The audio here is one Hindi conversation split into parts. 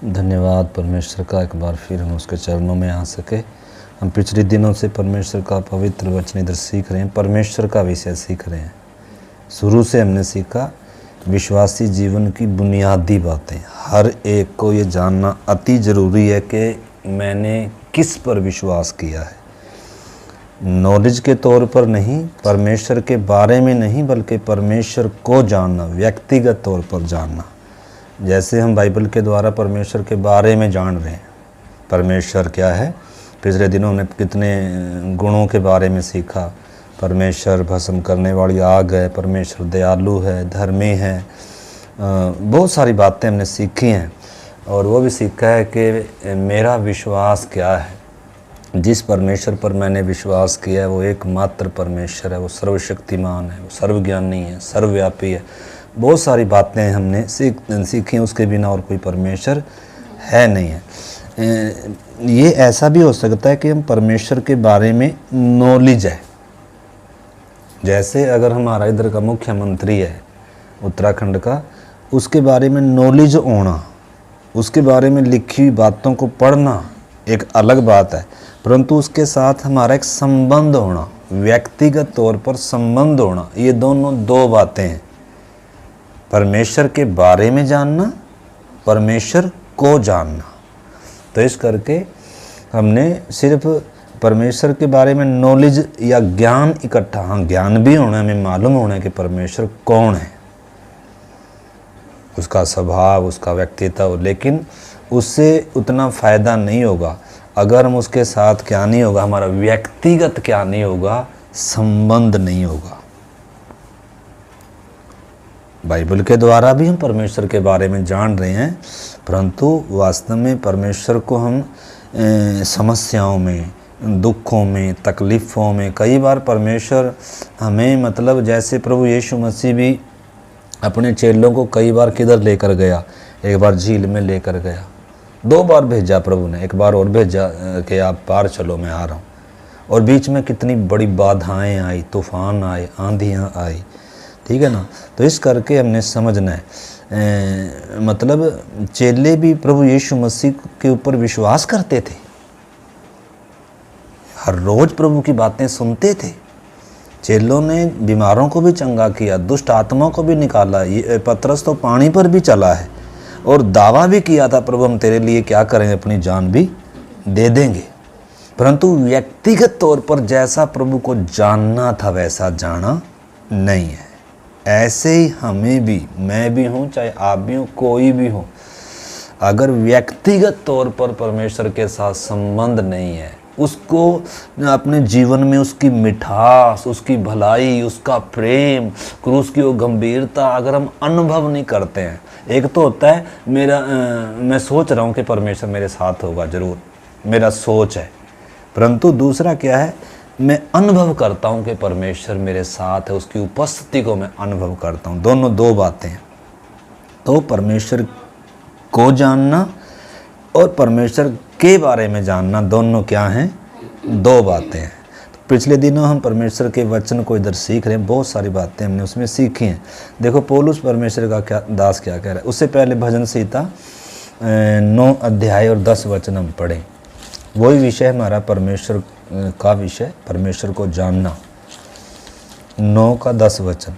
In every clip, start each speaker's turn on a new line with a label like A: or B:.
A: धन्यवाद परमेश्वर का, एक बार फिर हम उसके चरणों में आ सके। हम पिछले दिनों से परमेश्वर का पवित्र वचन इधर सीख रहे हैं, परमेश्वर का विषय सीख रहे हैं। शुरू से हमने सीखा विश्वासी जीवन की बुनियादी बातें। हर एक को ये जानना अति ज़रूरी है कि मैंने किस पर विश्वास किया है। नॉलेज के तौर पर नहीं, परमेश्वर के बारे में नहीं, बल्कि परमेश्वर को जानना, व्यक्तिगत तौर पर जानना। जैसे हम बाइबल के द्वारा परमेश्वर के बारे में जान रहे हैं, परमेश्वर क्या है। पिछले दिनों हमने कितने गुणों के बारे में सीखा। परमेश्वर भस्म करने वाली आग है, परमेश्वर दयालु है, धर्मी है, बहुत सारी बातें हमने सीखी हैं। और वो भी सीखा है कि मेरा विश्वास क्या है। जिस परमेश्वर पर मैंने विश्वास किया है वो एकमात्र परमेश्वर है, वो सर्वशक्तिमान है, वो सर्वज्ञानी है, सर्वव्यापी है। बहुत सारी बातें हमने सीखी हैं, उसके बिना और कोई परमेश्वर है नहीं है। ये ऐसा भी हो सकता है कि हम परमेश्वर के बारे में नॉलेज है। जैसे अगर हमारा इधर का मुख्यमंत्री है उत्तराखंड का, उसके बारे में नॉलेज होना, उसके बारे में लिखी हुई बातों को पढ़ना एक अलग बात है, परंतु उसके साथ हमारा एक संबंध होना, व्यक्तिगत तौर पर संबंध होना, ये दोनों दो बातें हैं। परमेश्वर के बारे में जानना, परमेश्वर को जानना। तो इस करके हमने सिर्फ परमेश्वर के बारे में नॉलेज या ज्ञान इकट्ठा, हाँ ज्ञान भी होना, हमें मालूम होना है कि परमेश्वर कौन है, उसका स्वभाव, उसका व्यक्तित्व, लेकिन उससे उतना फ़ायदा नहीं होगा अगर हम उसके साथ क्या नहीं होगा, हमारा व्यक्तिगत क्या नहीं होगा, संबंध नहीं होगा। बाइबल के द्वारा भी हम परमेश्वर के बारे में जान रहे हैं, परंतु वास्तव में परमेश्वर को हम समस्याओं में, दुखों में, तकलीफ़ों में, कई बार परमेश्वर हमें, मतलब जैसे प्रभु यीशु मसीह भी अपने चेलों को कई बार किधर लेकर गया। एक बार झील में लेकर गया, 2 बार भेजा प्रभु ने, एक बार और भेजा कि आप पार चलो, मैं आ रहा हूँ। और बीच में कितनी बड़ी बाधाएं आई, तूफान आए, आंधियाँ आई, ठीक है ना। तो इस करके हमने समझना है, मतलब चेले भी प्रभु यीशु मसीह के ऊपर विश्वास करते थे, हर रोज़ प्रभु की बातें सुनते थे। चेलों ने बीमारों को भी चंगा किया, दुष्ट आत्माओं को भी निकाला। ये पतरस तो पानी पर भी चला है और दावा भी किया था, प्रभु हम तेरे लिए क्या करेंगे, अपनी जान भी दे देंगे। परंतु व्यक्तिगत तौर पर जैसा प्रभु को जानना था वैसा जाना नहीं है। ऐसे ही हमें भी, मैं भी हूँ, चाहे आप भी हो, कोई भी हो, अगर व्यक्तिगत तौर पर परमेश्वर के साथ संबंध नहीं है, उसको अपने जीवन में उसकी मिठास, उसकी भलाई, उसका प्रेम, क्रूस की वो गंभीरता अगर हम अनुभव नहीं करते हैं। एक तो होता है मैं सोच रहा हूँ कि परमेश्वर मेरे साथ होगा, ज़रूर मेरा सोच है, परंतु दूसरा क्या है, मैं अनुभव करता हूँ कि परमेश्वर मेरे साथ है, उसकी उपस्थिति को मैं अनुभव करता हूँ। दोनों दो बातें हैं। तो परमेश्वर को जानना और परमेश्वर के बारे में जानना, दोनों क्या हैं, 2 बातें हैं। तो पिछले दिनों हम परमेश्वर के वचन को इधर सीख रहे हैं, बहुत सारी बातें हमने उसमें सीखी हैं। देखो पौलुस परमेश्वर का दास क्या कह रहा है। उससे पहले भजन संहिता 9 अध्याय और 10 वचन हम पढ़ें। वही विषय हमारा परमेश्वर का विषय, परमेश्वर को जानना। 9 का 10 वचन।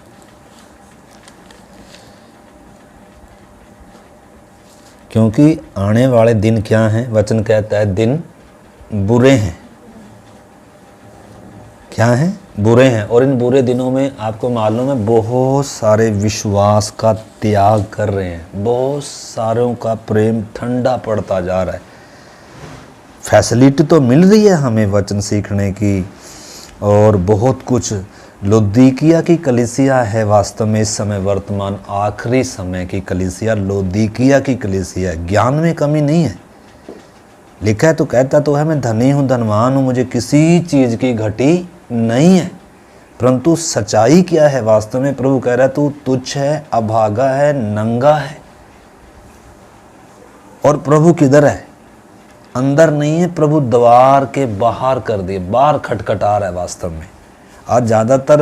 A: क्योंकि आने वाले दिन क्या हैं, वचन कहता है दिन बुरे हैं। क्या हैं, बुरे हैं। और इन बुरे दिनों में आपको मालूम है बहुत सारे विश्वास का त्याग कर रहे हैं, बहुत सारों का प्रेम ठंडा पड़ता जा रहा है। फैसिलिटी तो मिल रही है हमें वचन सीखने की और बहुत कुछ। लौदीकिया की कलीसिया है वास्तव में इस समय वर्तमान आखिरी समय की कलीसिया, लौदीकिया की कलीसिया है। ज्ञान में कमी नहीं है, लिखा है तो कहता तो है मैं धनी हूँ, धनवान हूँ, मुझे किसी चीज़ की घटी नहीं है। परंतु सच्चाई क्या है वास्तव में, प्रभु कह रहा है तू तुच्छ है, अभागा है, नंगा है। और प्रभु किधर है, अंदर नहीं है, प्रभु द्वार के बाहर कर दिए, बाहर खटखटा रहा है वास्तव में। आज ज़्यादातर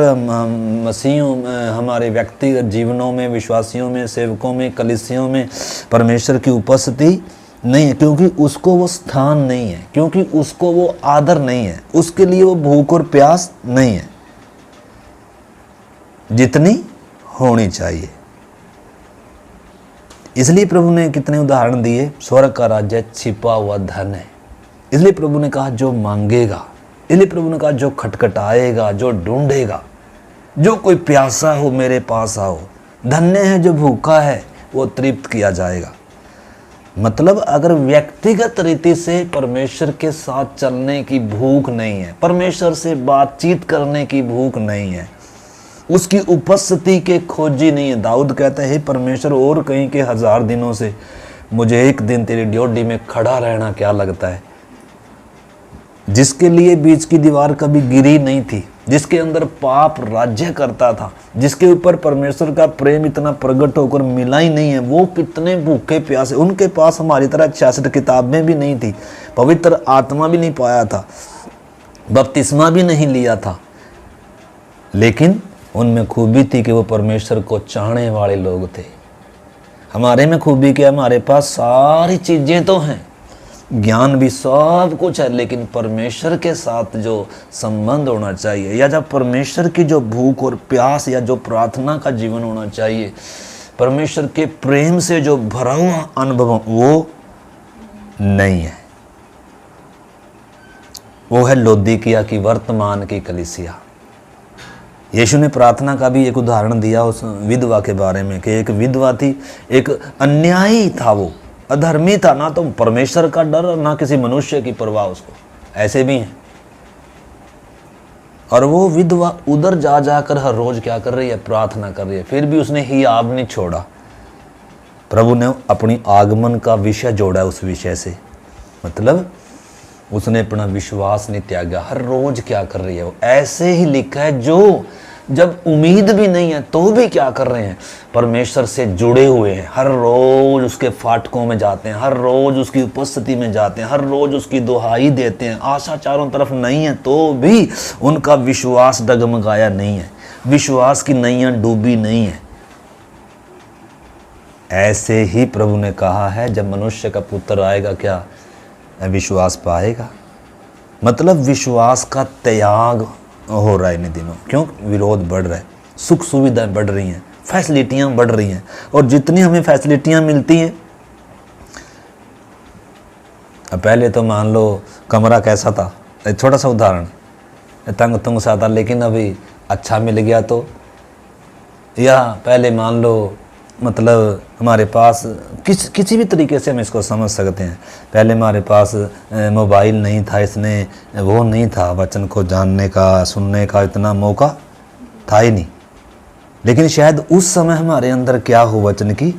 A: मसीहों, हमारे व्यक्तिगत जीवनों में, विश्वासियों में, सेवकों में, कलीसियों में परमेश्वर की उपस्थिति नहीं है, क्योंकि उसको वो स्थान नहीं है, क्योंकि उसको वो आदर नहीं है, उसके लिए वो भूख और प्यास नहीं है जितनी होनी चाहिए। इसलिए प्रभु ने कितने उदाहरण दिए, स्वर्ग का राज्य छिपा हुआ धन है। इसलिए प्रभु ने कहा जो मांगेगा, इसलिए प्रभु ने कहा जो खटखटाएगा, जो ढूंढेगा, जो कोई प्यासा हो मेरे पास आओ। धन्य है जो भूखा है, वो तृप्त किया जाएगा। मतलब अगर व्यक्तिगत रीति से परमेश्वर के साथ चलने की भूख नहीं है, परमेश्वर से बातचीत करने की भूख नहीं है, उसकी उपस्थिति के खोजी नहीं है। दाऊद कहता है, हे परमेश्वर, और कहीं के 1000 दिनों से मुझे एक दिन तेरी ड्योढ़ी में खड़ा रहना क्या लगता है। जिसके लिए बीच की दीवार कभी गिरी नहीं थी, जिसके अंदर पाप राज्य करता था, जिसके ऊपर परमेश्वर का प्रेम इतना प्रकट होकर मिला ही नहीं है, वो कितने भूखे प्यासे। उनके पास हमारी तरह 66 किताबें भी नहीं थी, पवित्र आत्मा भी नहीं पाया था, बपतिस्मा भी नहीं लिया था, लेकिन उनमें खूबी थी कि वो परमेश्वर को चाहने वाले लोग थे। हमारे में खूबी क्या, हमारे पास सारी चीज़ें तो हैं, ज्ञान भी सब कुछ है, लेकिन परमेश्वर के साथ जो संबंध होना चाहिए, या जब परमेश्वर की जो भूख और प्यास या जो प्रार्थना का जीवन होना चाहिए, परमेश्वर के प्रेम से जो भरा हुआ अनुभव, वो नहीं है। वो है लौदीकिया की वर्तमान की कलीसिया। यीशु ने प्रार्थना का भी एक उदाहरण दिया उस विधवा के बारे में कि एक विधवा थी, एक अन्यायी था, वो अधर्मी था, ना तो परमेश्वर का डर ना किसी मनुष्य की परवाह उसको, ऐसे भी हैं। और वो विधवा उधर जा जाकर हर रोज क्या कर रही है, प्रार्थना कर रही है, फिर भी उसने हियाब नहीं छोड़ा। प्रभु ने अपनी आगमन का विषय जोड़ा उस विषय से, मतलब उसने अपना विश्वास नहीं त्यागा। हर रोज क्या कर रही है वो, ऐसे ही लिखा है, जो जब उम्मीद भी नहीं है तो भी क्या कर रहे हैं, परमेश्वर से जुड़े हुए हैं। हर रोज उसके फाटकों में जाते हैं, हर रोज उसकी उपस्थिति में जाते हैं, हर रोज उसकी दुहाई देते हैं। आशा चारों तरफ नहीं है तो भी उनका विश्वास डगमगाया नहीं है, विश्वास की नैया डूबी नहीं है। ऐसे ही प्रभु ने कहा है, जब मनुष्य का पुत्र आएगा क्या विश्वास पाएगा। मतलब विश्वास का त्याग हो रहा है इन दिनों। क्यों? विरोध बढ़ रहा है, सुख सुविधाएं बढ़ रही हैं, फैसिलिटियां बढ़ रही हैं, और जितनी हमें फैसिलिटियां मिलती हैं, अब पहले तो मान लो कमरा कैसा था, एक छोटा सा उदाहरण, तंग तुंग सा था, लेकिन अभी अच्छा मिल गया तो, या पहले मान लो मतलब हमारे पास किसी भी तरीके से हम इसको समझ सकते हैं, पहले हमारे पास मोबाइल नहीं था, इसने वो नहीं था, वचन को जानने का सुनने का इतना मौका था ही नहीं। लेकिन शायद उस समय हमारे अंदर क्या हो, वचन की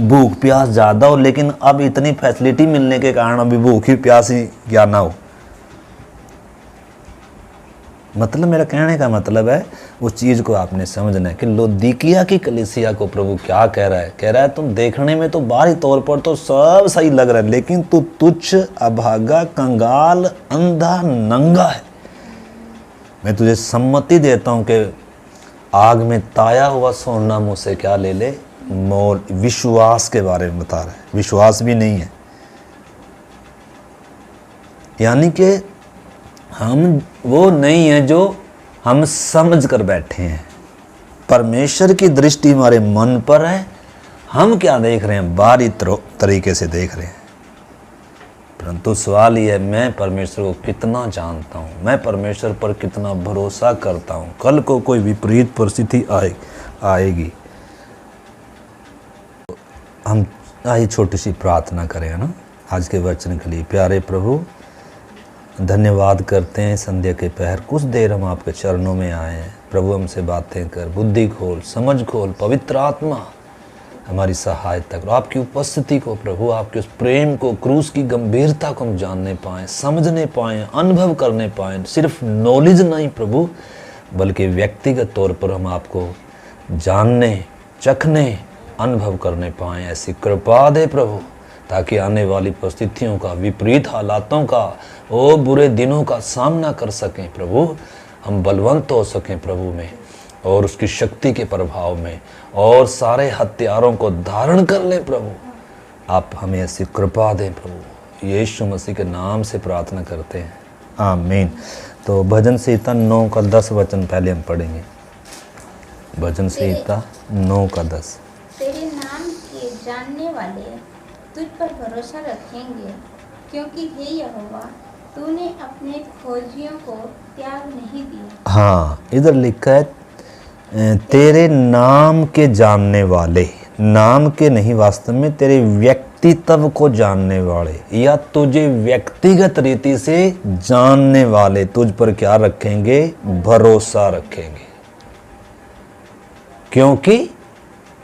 A: भूख प्यास ज़्यादा हो, लेकिन अब इतनी फैसिलिटी मिलने के कारण अभी भूख ही प्यास ही क्या ना हो। मतलब मेरा कहने का मतलब है, उस चीज़ को आपने समझना है कि लौदीकिया की कलीसिया को प्रभु क्या कह रहा है। कह रहा है तुम देखने में तो बाहरी तौर पर तो सब सही लग रहा है, लेकिन तू तुच्छ, अभागा, कंगाल, अंधा, नंगा है। मैं तुझे सम्मति देता हूँ कि आग में ताया हुआ सोना मुझसे क्या ले ले, मोल। विश्वास के बारे में बता रहा है, विश्वास भी नहीं है। यानी कि हम वो नहीं है जो हम समझ कर बैठे हैं। परमेश्वर की दृष्टि हमारे मन पर है, हम क्या देख रहे हैं, बाहरी तरीके से देख रहे हैं। परंतु सवाल ये है, मैं परमेश्वर को कितना जानता हूँ, मैं परमेश्वर पर कितना भरोसा करता हूँ। कल को कोई विपरीत परिस्थिति आएगी, हम आई छोटी सी प्रार्थना करें ना आज के वचन के लिए। प्यारे प्रभु, धन्यवाद करते हैं संध्या के पहर कुछ देर हम आपके चरणों में आए हैं। प्रभु हमसे बातें कर, बुद्धि खोल, समझ खोल, पवित्र आत्मा हमारी सहायता करो। आपकी उपस्थिति को प्रभु, आपके उस प्रेम को, क्रूस की गंभीरता को हम जानने पाएँ, समझने पाएँ, अनुभव करने पाएँ। सिर्फ नॉलेज नहीं प्रभु, बल्कि व्यक्तिगत तौर पर हम आपको जानने, चखने, अनुभव करने पाएँ। ऐसी कृपा दे प्रभु, ताकि आने वाली परिस्थितियों का, विपरीत हालातों का, ओ बुरे दिनों का सामना कर सकें प्रभु। हम बलवंत हो सकें प्रभु में और उसकी शक्ति के प्रभाव में, और सारे हथियारों को धारण कर लें प्रभु। आप हमें ऐसी कृपा दें प्रभु, यीशु मसीह के नाम से प्रार्थना करते हैं, आमीन। तो भजन संहिता 9 का 10 वचन पहले हम पढ़ेंगे। भजन संहिता 9 का 10।
B: तेरे नाम के जानने वाले तुझ पर भरोसा रखेंगे, क्योंकि हे यहोवा तूने अपने खोजियों को त्याग नहीं दिया।
A: हाँ, इधर लिखा है तेरे नाम के जानने वाले, नाम के नहीं, वास्तव में तेरे व्यक्तित्व को जानने वाले या तुझे व्यक्तिगत रीति से जानने वाले तुझ पर क्या रखेंगे? भरोसा रखेंगे, क्योंकि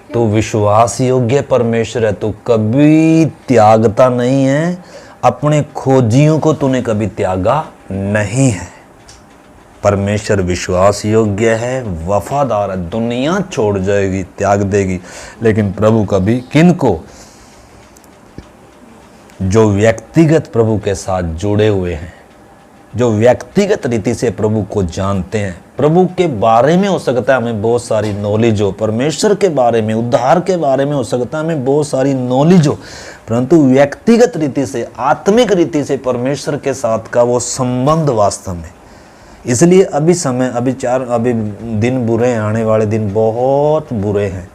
A: तू विश्वास योग्य परमेश्वर है, तू कभी त्यागता नहीं है, अपने खोजियों को तूने कभी त्यागा नहीं है। परमेश्वर विश्वास योग्य है, वफादार है, दुनिया छोड़ जाएगी, त्याग देगी, लेकिन प्रभु कभी किनको? जो व्यक्तिगत प्रभु के साथ जुड़े हुए हैं, जो व्यक्तिगत रीति से प्रभु को जानते हैं। प्रभु के बारे में हो सकता है हमें बहुत सारी नॉलेज हो, परमेश्वर के बारे में, उद्धार के बारे में हो सकता है हमें बहुत सारी नॉलेज हो, परंतु व्यक्तिगत रीति से, आत्मिक रीति से परमेश्वर के साथ का वो संबंध वास्तव में। इसलिए अभी दिन बुरे हैं, आने वाले दिन बहुत बुरे हैं।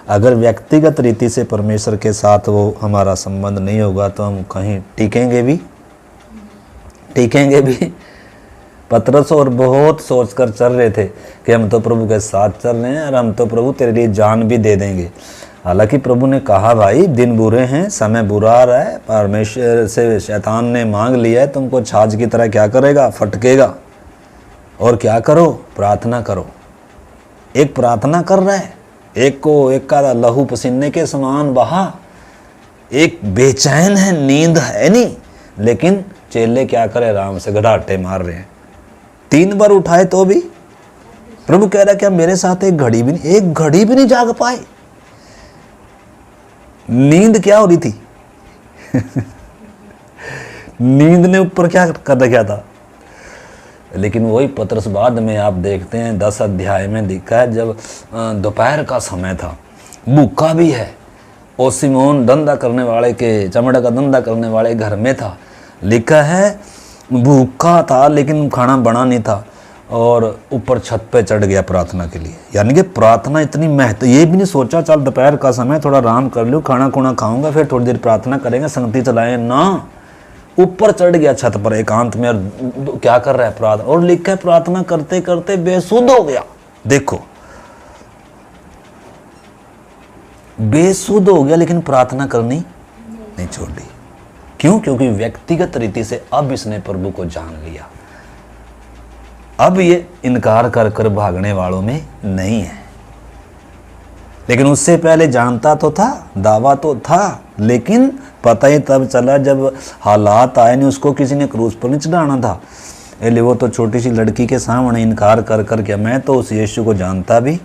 A: अगर व्यक्तिगत रीति से परमेश्वर के साथ वो हमारा संबंध नहीं होगा तो हम कहीं टिकेंगे भी। पतरस और बहुत सोचकर चल रहे थे कि हम तो प्रभु के साथ चल रहे हैं और हम तो प्रभु तेरे लिए जान भी दे देंगे। हालांकि प्रभु ने कहा भाई दिन बुरे हैं, समय बुरा आ रहा है, परमेश्वर से शैतान ने मांग लिया है, तुमको छाछ की तरह क्या करेगा? फटकेगा। और क्या करो? प्रार्थना करो। एक प्रार्थना कर रहा है, एक का लहू पसीने के समान बहा, एक बेचैन है, नींद है नहीं, लेकिन चेले क्या करे? आराम से घड़ाटे मार रहे हैं। 3 बार उठाए तो भी प्रभु कह रहा है क्या मेरे साथ एक घड़ी भी नहीं जाग पाए? नींद क्या हो रही थी? नींद ने ऊपर क्या कर रखा था? लेकिन वही पतरस बाद में आप देखते हैं 10 अध्याय में लिखा है, जब दोपहर का समय था, भूखा भी है, और सिमोन धंधा करने वाले के, चमड़े का धंधा करने वाले घर में था। लिखा है भूखा था लेकिन खाना बना नहीं था, और ऊपर छत पे चढ़ गया प्रार्थना के लिए। यानी कि प्रार्थना इतनी महत्व, ये भी नहीं सोचा चल दोपहर का समय थोड़ा आराम कर लूँ, खाना खुना खाऊंगा फिर थोड़ी देर प्रार्थना करेंगे, संगति चलाएं ना। ऊपर चढ़ गया छत पर एकांत में, और क्या कर रहा है? प्रार्थना। और लिखा है प्रार्थना करते करते बेसुध हो गया। देखो, बेसुध हो गया लेकिन प्रार्थना करनी नहीं छोड़ी। क्यों? क्योंकि व्यक्तिगत रीति से अब इसने प्रभु को जान लिया। अब ये इनकार कर कर भागने वालों में नहीं है। लेकिन उससे पहले जानता तो था, दावा तो था, लेकिन पता ही तब चला जब हालात आए नहीं, उसको किसी ने क्रूस पर नहीं चढ़ाना था। इसलिए वो तो छोटी सी लड़की के सामने इनकार कर कर के, मैं तो उस यीशु को जानता भी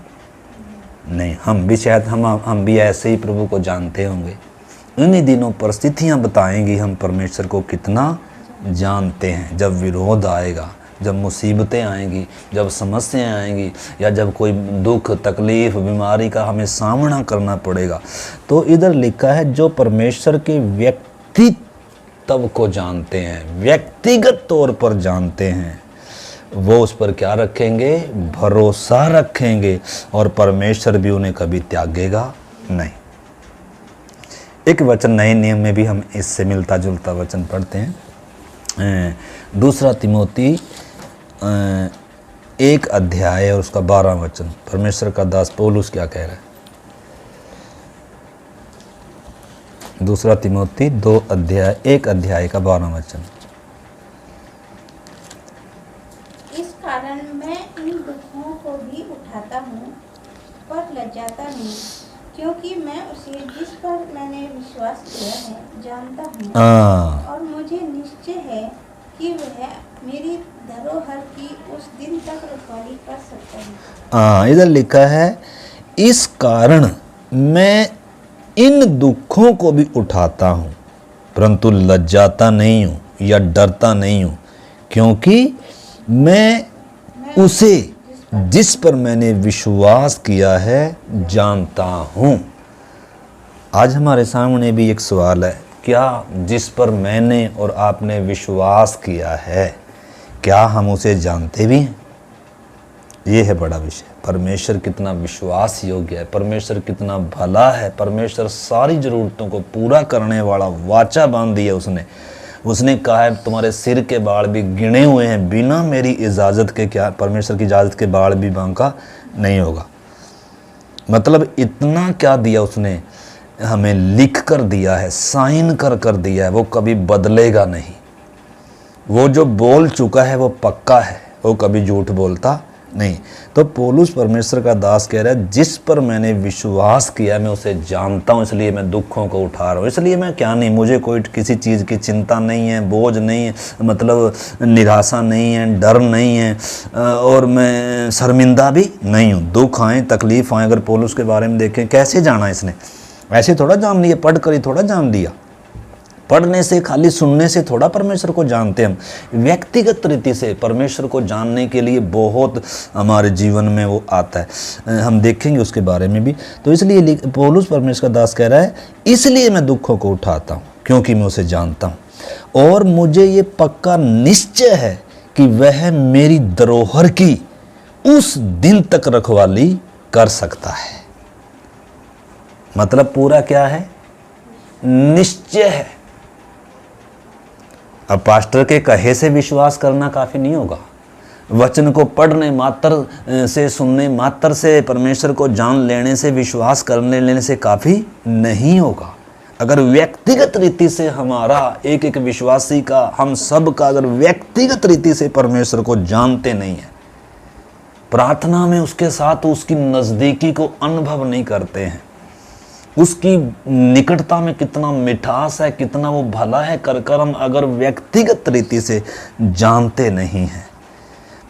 A: नहीं। हम भी शायद हम भी ऐसे ही प्रभु को जानते होंगे। इन्हीं दिनों परिस्थितियां बताएंगी हम परमेश्वर को कितना जानते हैं। जब विरोध आएगा, जब मुसीबतें आएंगी, जब समस्याएं आएंगी, या जब कोई दुख, तकलीफ, बीमारी का हमें सामना करना पड़ेगा, तो इधर लिखा है जो परमेश्वर के व्यक्तित्व को जानते हैं, व्यक्तिगत तौर पर जानते हैं, वो उस पर क्या रखेंगे? भरोसा रखेंगे, और परमेश्वर भी उन्हें कभी त्यागेगा नहीं। एक वचन नए नियम में भी हम इससे मिलता जुलता वचन पढ़ते हैं। 2 तिमोथी 1 अध्याय और उसका 12 वचन। परमेश्वर का दास पौलुस क्या कह रहा है? 2 तिमोथी 1 अध्याय का 12 वचन।
B: इस कारण मैं इन दुखों को भी उठाता हूँ पर लज्जाता नहीं, क्योंकि मैं उसे जिस पर मैंने विश्वास किया है जानता हूँ, और मुझे निश्चय है कि वह मेरी धरोहर की उस दिन तक रखवाली कर सकता है।
A: इधर लिखा है इस कारण मैं इन दुखों को भी उठाता हूँ परंतु लज्जाता नहीं हूँ या डरता नहीं हूँ, क्योंकि मैं उसे जिस पर मैंने विश्वास किया है जानता हूँ। आज हमारे सामने भी एक सवाल है, क्या जिस पर मैंने और आपने विश्वास किया है, क्या हम उसे जानते भी हैं? ये है बड़ा विषय। परमेश्वर कितना विश्वास योग्य है, परमेश्वर कितना भला है, परमेश्वर सारी ज़रूरतों को पूरा करने वाला वाचा बांध दिया उसने कहा है तुम्हारे सिर के बाल भी गिने हुए हैं, बिना मेरी इजाज़त के, क्या परमेश्वर की इजाज़त के बाल भी बांका नहीं होगा। मतलब इतना क्या दिया उसने हमें, लिख कर दिया है, साइन कर दिया है, वो कभी बदलेगा नहीं। वो जो बोल चुका है वो पक्का है, वो कभी झूठ बोलता नहीं। तो पौलुस परमेश्वर का दास कह रहा है, जिस पर मैंने विश्वास किया मैं उसे जानता हूँ, इसलिए मैं दुखों को उठा रहा हूँ। इसलिए मैं क्या नहीं, मुझे कोई किसी चीज़ की चिंता नहीं है, बोझ नहीं है, मतलब निराशा नहीं है, डर नहीं है, और मैं शर्मिंदा भी नहीं हूँ। दुख आए, तकलीफ़ आए, अगर पौलुस के बारे में देखें कैसे जाना इसने, ऐसे थोड़ा जान लिया, पढ़ कर ही थोड़ा जान लिया। पढ़ने से, खाली सुनने से थोड़ा परमेश्वर को जानते हम। व्यक्तिगत रीति से परमेश्वर को जानने के लिए बहुत हमारे जीवन में वो आता है, हम देखेंगे उसके बारे में भी। तो इसलिए पौलुस परमेश्वर का दास कह रहा है, इसलिए मैं दुखों को उठाता हूँ क्योंकि मैं उसे जानता हूँ, और मुझे ये पक्का निश्चय है कि वह मेरी धरोहर की उस दिन तक रखवाली कर सकता है। मतलब पूरा क्या है, निश्चय है। अब पास्टर के कहे से विश्वास करना काफ़ी नहीं होगा, वचन को पढ़ने मात्र से, सुनने मात्र से, परमेश्वर को जान लेने से, विश्वास करने लेने से काफ़ी नहीं होगा। अगर व्यक्तिगत रीति से हमारा एक एक विश्वासी का, हम सब का अगर व्यक्तिगत रीति से परमेश्वर को जानते नहीं है, प्रार्थना में उसके साथ उसकी नज़दीकी को अनुभव नहीं करते हैं, उसकी निकटता में कितना मिठास है, कितना वो भला है, कर हम अगर व्यक्तिगत रीति से जानते नहीं हैं।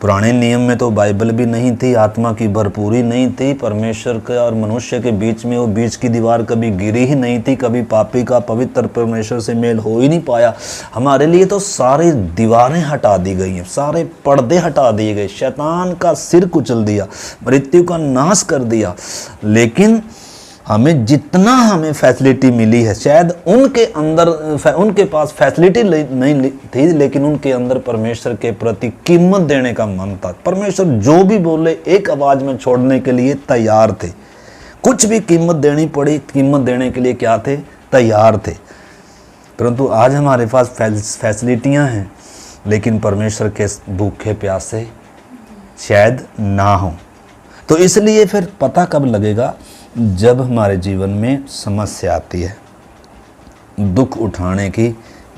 A: पुराने नियम में तो बाइबल भी नहीं थी, आत्मा की भरपूरी नहीं थी, परमेश्वर के और मनुष्य के बीच में वो बीच की दीवार कभी गिरी ही नहीं थी, कभी पापी का पवित्र परमेश्वर से मेल हो ही नहीं पाया। हमारे लिए तो सारी दीवारें हटा दी गई हैं, सारे पर्दे हटा दिए गए, शैतान का सिर कुचल दिया, मृत्यु का नाश कर दिया। लेकिन हमें जितना हमें फैसिलिटी मिली है, शायद उनके पास फैसिलिटी नहीं थी, लेकिन उनके अंदर परमेश्वर के प्रति कीमत देने का मन था। परमेश्वर जो भी बोले एक आवाज़ में छोड़ने के लिए तैयार थे, कुछ भी कीमत देनी पड़ी, कीमत देने के लिए क्या थे, तैयार थे। परंतु आज हमारे पास फैसिलिटियाँ हैं, लेकिन परमेश्वर के भूखे प्यासे शायद ना हो। तो इसलिए फिर पता कब लगेगा, जब हमारे जीवन में समस्या आती है, दुख उठाने की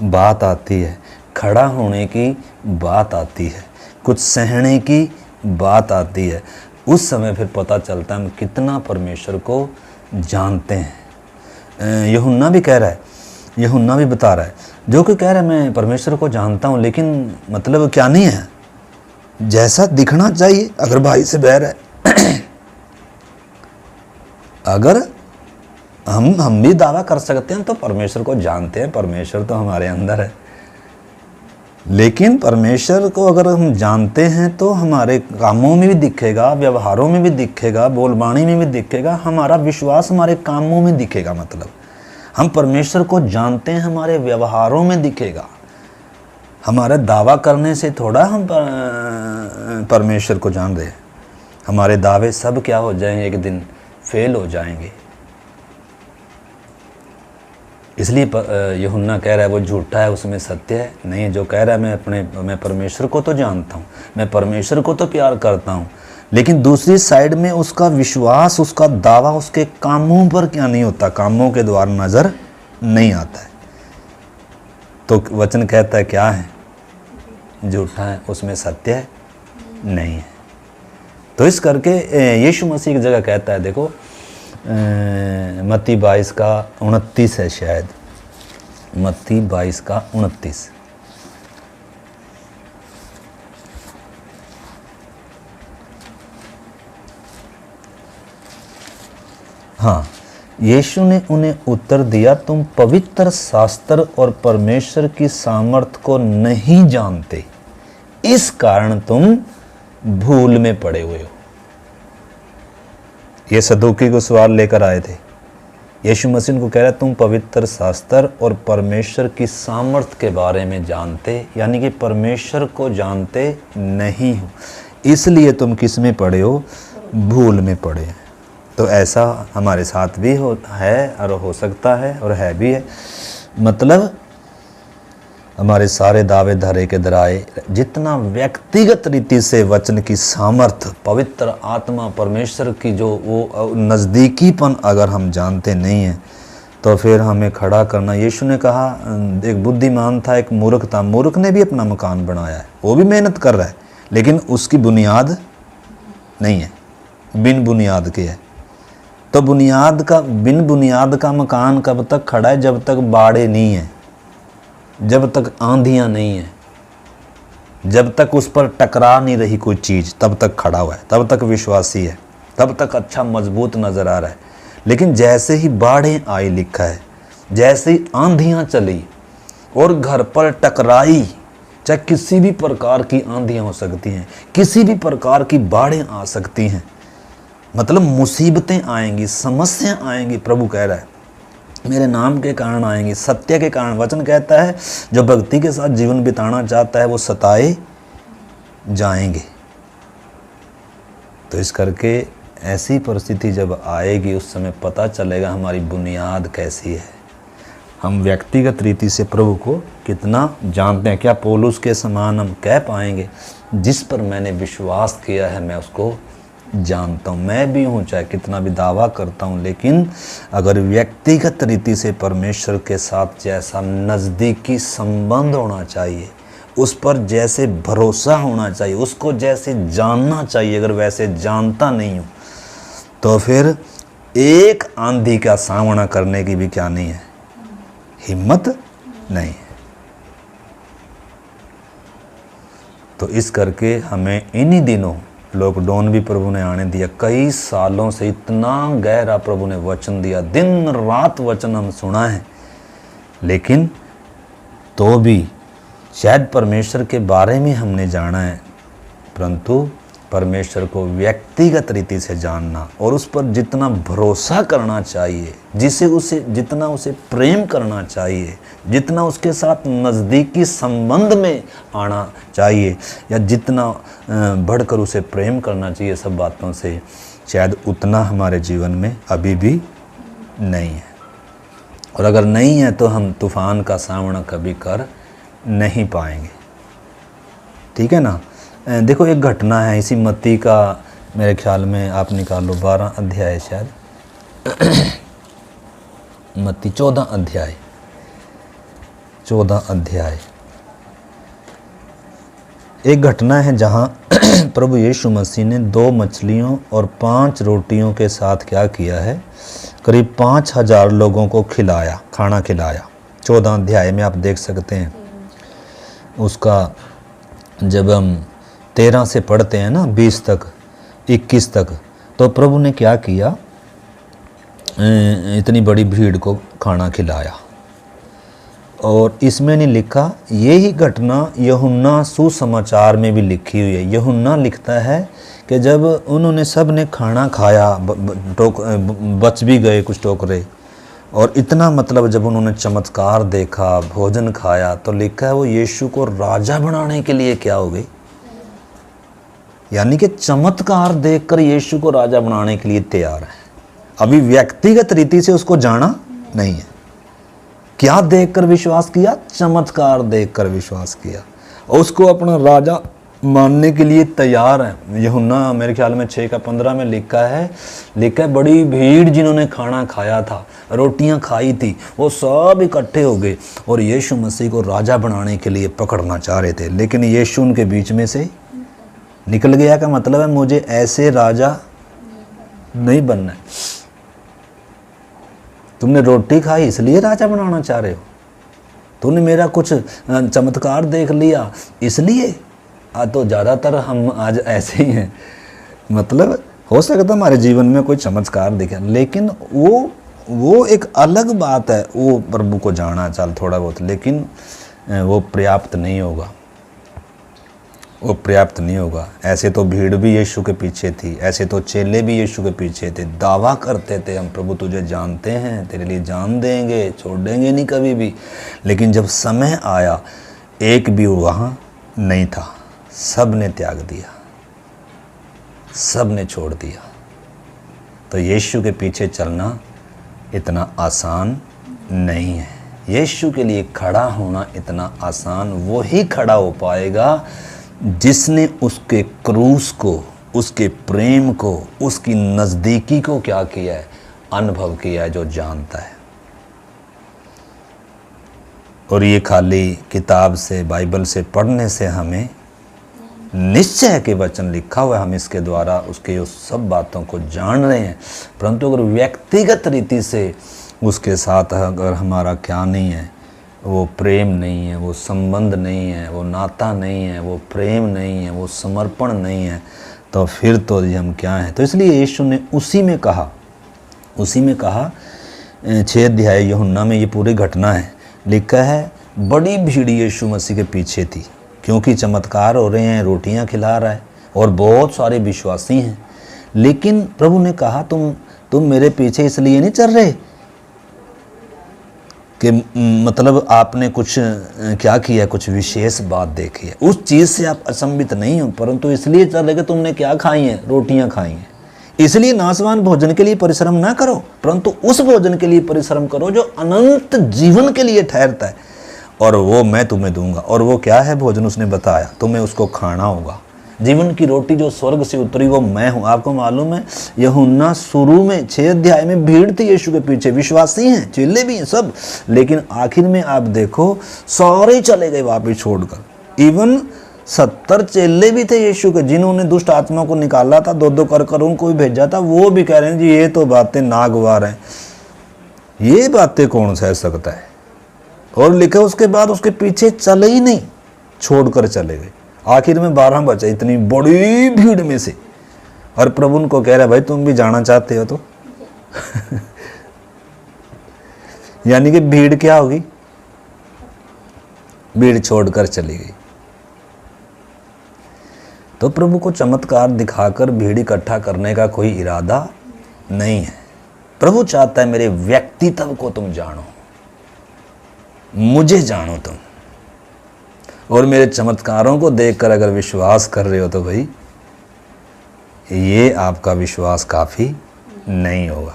A: बात आती है, खड़ा होने की बात आती है, कुछ सहने की बात आती है, उस समय फिर पता चलता है हम कितना परमेश्वर को जानते हैं। यूहन्ना भी कह रहा है, यूहन्ना भी बता रहा है, जो कि कह रहा है मैं परमेश्वर को जानता हूँ, लेकिन मतलब क्या नहीं है, जैसा दिखना चाहिए। अगर भाई से बैर है, अगर हम भी दावा कर सकते हैं तो परमेश्वर को जानते हैं, परमेश्वर तो हमारे अंदर है। लेकिन परमेश्वर को अगर हम जानते हैं तो हमारे कामों में भी दिखेगा, व्यवहारों में भी दिखेगा, बोलबाणी में भी दिखेगा, हमारा विश्वास हमारे कामों में दिखेगा। मतलब हम परमेश्वर को जानते हैं, हमारे व्यवहारों में दिखेगा। हमारे दावा करने से थोड़ा हम परमेश्वर को जान रहे हैं। हमारे दावे सब क्या हो जाएंगे, एक दिन फेल हो जाएंगे। इसलिए यूहन्ना कह रहा है वो झूठा है, उसमें सत्य है नहीं। जो कह रहा है मैं परमेश्वर को तो जानता हूँ, मैं परमेश्वर को तो प्यार करता हूँ, लेकिन दूसरी साइड में उसका विश्वास, उसका दावा उसके कामों पर क्या नहीं होता, कामों के द्वारा नज़र नहीं आता है। तो वचन कहता है क्या है, झूठा है, उसमें सत्य है नहीं है। तो इस करके यीशु मसीह की जगह कहता है, देखो मत्ती 22 का 29 है, शायद मत्ती 22 का 29। हाँ, यीशु ने उन्हें उत्तर दिया, तुम पवित्र शास्त्र और परमेश्वर की सामर्थ को नहीं जानते, इस कारण तुम भूल में पड़े हुए हो। ये सदूकी को सवाल लेकर आए थे, यीशु मसीह को कह रहा है तुम पवित्र शास्त्र और परमेश्वर की सामर्थ के बारे में जानते, यानी कि परमेश्वर को जानते नहीं हो, इसलिए तुम किस में पड़े हो? भूल में पड़े। तो ऐसा हमारे साथ भी है और हो सकता है और है भी है। मतलब हमारे सारे दावे धरे के दराए, जितना व्यक्तिगत रीति से वचन की सामर्थ, पवित्र आत्मा, परमेश्वर की जो वो नज़दीकीपन अगर हम जानते नहीं हैं तो फिर हमें खड़ा करना। यीशु ने कहा एक बुद्धिमान था, एक मूर्ख था। मूर्ख ने भी अपना मकान बनाया है, वो भी मेहनत कर रहा है, लेकिन उसकी बुनियाद नहीं है, बिन बुनियाद के है। तो बिन बुनियाद का मकान कब तक खड़ा है? जब तक बाड़े नहीं है, जब तक आंधियां नहीं है, जब तक उस पर टकरा नहीं रही कोई चीज़, तब तक खड़ा हुआ है, तब तक विश्वासी है, तब तक अच्छा मजबूत नज़र आ रहा है। लेकिन जैसे ही बाढ़ें आई, लिखा है, जैसे ही आंधियां चली और घर पर टकराई, चाहे किसी भी प्रकार की आंधियां हो सकती हैं, किसी भी प्रकार की बाढ़ें आ सकती हैं, मतलब मुसीबतें आएंगी, समस्या आएंगी। प्रभु कह रहा है मेरे नाम के कारण आएंगी, सत्य के कारण। वचन कहता है जो भक्ति के साथ जीवन बिताना चाहता है वो सताए जाएंगे। तो इस करके ऐसी परिस्थिति जब आएगी उस समय पता चलेगा हमारी बुनियाद कैसी है, हम व्यक्तिगत रीति से प्रभु को कितना जानते हैं। क्या पौलुस के समान हम कह पाएंगे जिस पर मैंने विश्वास किया है मैं उसको जानता हूँ। मैं भी हूँ, चाहे कितना भी दावा करता हूँ, लेकिन अगर व्यक्तिगत रीति से परमेश्वर के साथ जैसा नज़दीकी संबंध होना चाहिए, उस पर जैसे भरोसा होना चाहिए, उसको जैसे जानना चाहिए, अगर वैसे जानता नहीं हूँ तो फिर एक आंधी का सामना करने की भी क्या नहीं है, हिम्मत नहीं है। तो इस करके हमें इन्हीं दिनों, लॉकडाउन भी प्रभु ने आने दिया, कई सालों से इतना गहरा प्रभु ने वचन दिया, दिन रात वचन हम सुना है, लेकिन तो भी शायद परमेश्वर के बारे में हमने जाना है, परंतु परमेश्वर को व्यक्तिगत रीति से जानना और उस पर जितना भरोसा करना चाहिए, जितना उसे प्रेम करना चाहिए, जितना उसके साथ नज़दीकी संबंध में आना चाहिए, या जितना बढ़कर उसे प्रेम करना चाहिए सब बातों से, शायद उतना हमारे जीवन में अभी भी नहीं है। और अगर नहीं है तो हम तूफ़ान का सामना कभी कर नहीं पाएंगे। ठीक है ना। देखो एक घटना है इसी मत्ती का, मेरे ख्याल में आप निकालो 12 अध्याय, शायद मत्ती 14 अध्याय। एक घटना है जहाँ प्रभु यीशु मसीह ने 2 मछलियों और 5 रोटियों के साथ क्या किया है, करीब 5000 लोगों को खाना खिलाया। 14 अध्याय में आप देख सकते हैं उसका। जब हम 13 से पढ़ते हैं ना 20 तक 21 तक, तो प्रभु ने क्या किया, इतनी बड़ी भीड़ को खाना खिलाया। और इसमें नहीं लिखा, यही घटना यूहन्ना सुसमाचार में भी लिखी हुई है। यूहन्ना लिखता है कि जब उन्होंने सब ने खाना खाया, बच भी गए कुछ टोकरे, और इतना मतलब जब उन्होंने चमत्कार देखा, भोजन खाया, तो लिखा है वो यीशु को राजा बनाने के लिए क्या हो गई, यानी कि चमत्कार देखकर यीशु को राजा बनाने के लिए तैयार है। अभी व्यक्तिगत रीति से उसको जाना नहीं है। क्या देखकर विश्वास किया? चमत्कार देखकर विश्वास किया, और उसको अपना राजा मानने के लिए तैयार है। यूहन्ना मेरे ख्याल में 6:15 में लिखा है बड़ी भीड़ जिन्होंने खाना खाया था, रोटियां खाई थी, वो सब इकट्ठे हो गए और यीशु मसीह को राजा बनाने के लिए पकड़ना चाह रहे थे, लेकिन यीशु उनके बीच में से निकल गया। का मतलब है मुझे ऐसे राजा नहीं बनना है। तुमने रोटी खाई इसलिए राजा बनाना चाह रहे हो, तूने मेरा कुछ चमत्कार देख लिया इसलिए। तो ज़्यादातर हम आज ऐसे ही हैं, मतलब हो सकता हमारे जीवन में कोई चमत्कार दिखे, लेकिन वो एक अलग बात है। वो प्रभु को जाना चल थोड़ा बहुत, लेकिन वो पर्याप्त नहीं होगा। वो पर्याप्त नहीं होगा। ऐसे तो भीड़ भी यीशु के पीछे थी, ऐसे तो चेले भी यीशु के पीछे थे, दावा करते थे हम प्रभु तुझे जानते हैं, तेरे लिए जान देंगे, छोड़ देंगे नहीं कभी भी। लेकिन जब समय आया एक भी वहाँ नहीं था, सब ने त्याग दिया, सब ने छोड़ दिया। तो यीशु के पीछे चलना इतना आसान नहीं है। यीशु के लिए खड़ा होना इतना आसान वो ही खड़ा हो पाएगा जिसने उसके क्रूस को, उसके प्रेम को, उसकी नज़दीकी को क्या किया है, अनुभव किया है, जो जानता है। और ये खाली किताब से, बाइबल से पढ़ने से हमें निश्चय के वचन लिखा हुआ है, हम इसके द्वारा उसके उस सब बातों को जान रहे हैं, परंतु अगर व्यक्तिगत रीति से उसके साथ अगर हमारा क्या नहीं है, वो प्रेम नहीं है, वो संबंध नहीं है, वो नाता नहीं है, वो प्रेम नहीं है, वो समर्पण नहीं है, तो फिर तो ये हम क्या हैं। तो इसलिए यीशु ने उसी में कहा 6 अध्याय यूहन्ना में ये पूरी घटना है, लिखा है बड़ी भीड़ यीशु मसीह के पीछे थी, क्योंकि चमत्कार हो रहे हैं, रोटियां खिला रहा है और बहुत सारे विश्वासी हैं। लेकिन प्रभु ने कहा तुम मेरे पीछे इसलिए नहीं चल रहे कि मतलब आपने कुछ क्या किया, कुछ विशेष बात देखी है, उस चीज़ से आप अचंभित नहीं हो, परंतु इसलिए चल रहे कि तुमने क्या खाई है, रोटियां खाई हैं। इसलिए नाशवान भोजन के लिए परिश्रम ना करो, परंतु उस भोजन के लिए परिश्रम करो जो अनंत जीवन के लिए ठहरता है, और वो मैं तुम्हें दूंगा। और वो क्या है भोजन, उसने बताया, तुम्हें उसको खाना होगा। जीवन की रोटी जो स्वर्ग से उतरी वो मैं हूँ। आपको मालूम है यूहन्ना शुरू में 6 अध्याय में भीड़ थी यीशु के पीछे, विश्वासी हैं, चेले भी हैं सब, लेकिन आखिर में आप देखो सारे चले गए वापिस छोड़कर। इवन 70 चेले भी थे यीशु के, जिन्होंने दुष्ट आत्मा को निकाला था, 2-2 कर उनको भी भेजा था, वो भी कह रहे हैं जी ये तो बातें नागवार हैं, ये बातें कौन सह सकता है। और लिखा उसके बाद उसके पीछे चले ही नहीं, छोड़कर चले गए। आखिर में 12 बचे इतनी बड़ी भीड़ में से, और प्रभु उनको कह रहा है भाई तुम भी जाना चाहते हो तो यानी कि भीड़ क्या होगी, भीड़ छोड़कर चली गई। तो प्रभु को चमत्कार दिखाकर भीड़ इकट्ठा करने का कोई इरादा नहीं है। प्रभु चाहता है मेरे व्यक्तित्व को तुम जानो, मुझे जानो तुम, और मेरे चमत्कारों को देखकर अगर विश्वास कर रहे हो तो भाई ये आपका विश्वास काफ़ी नहीं होगा,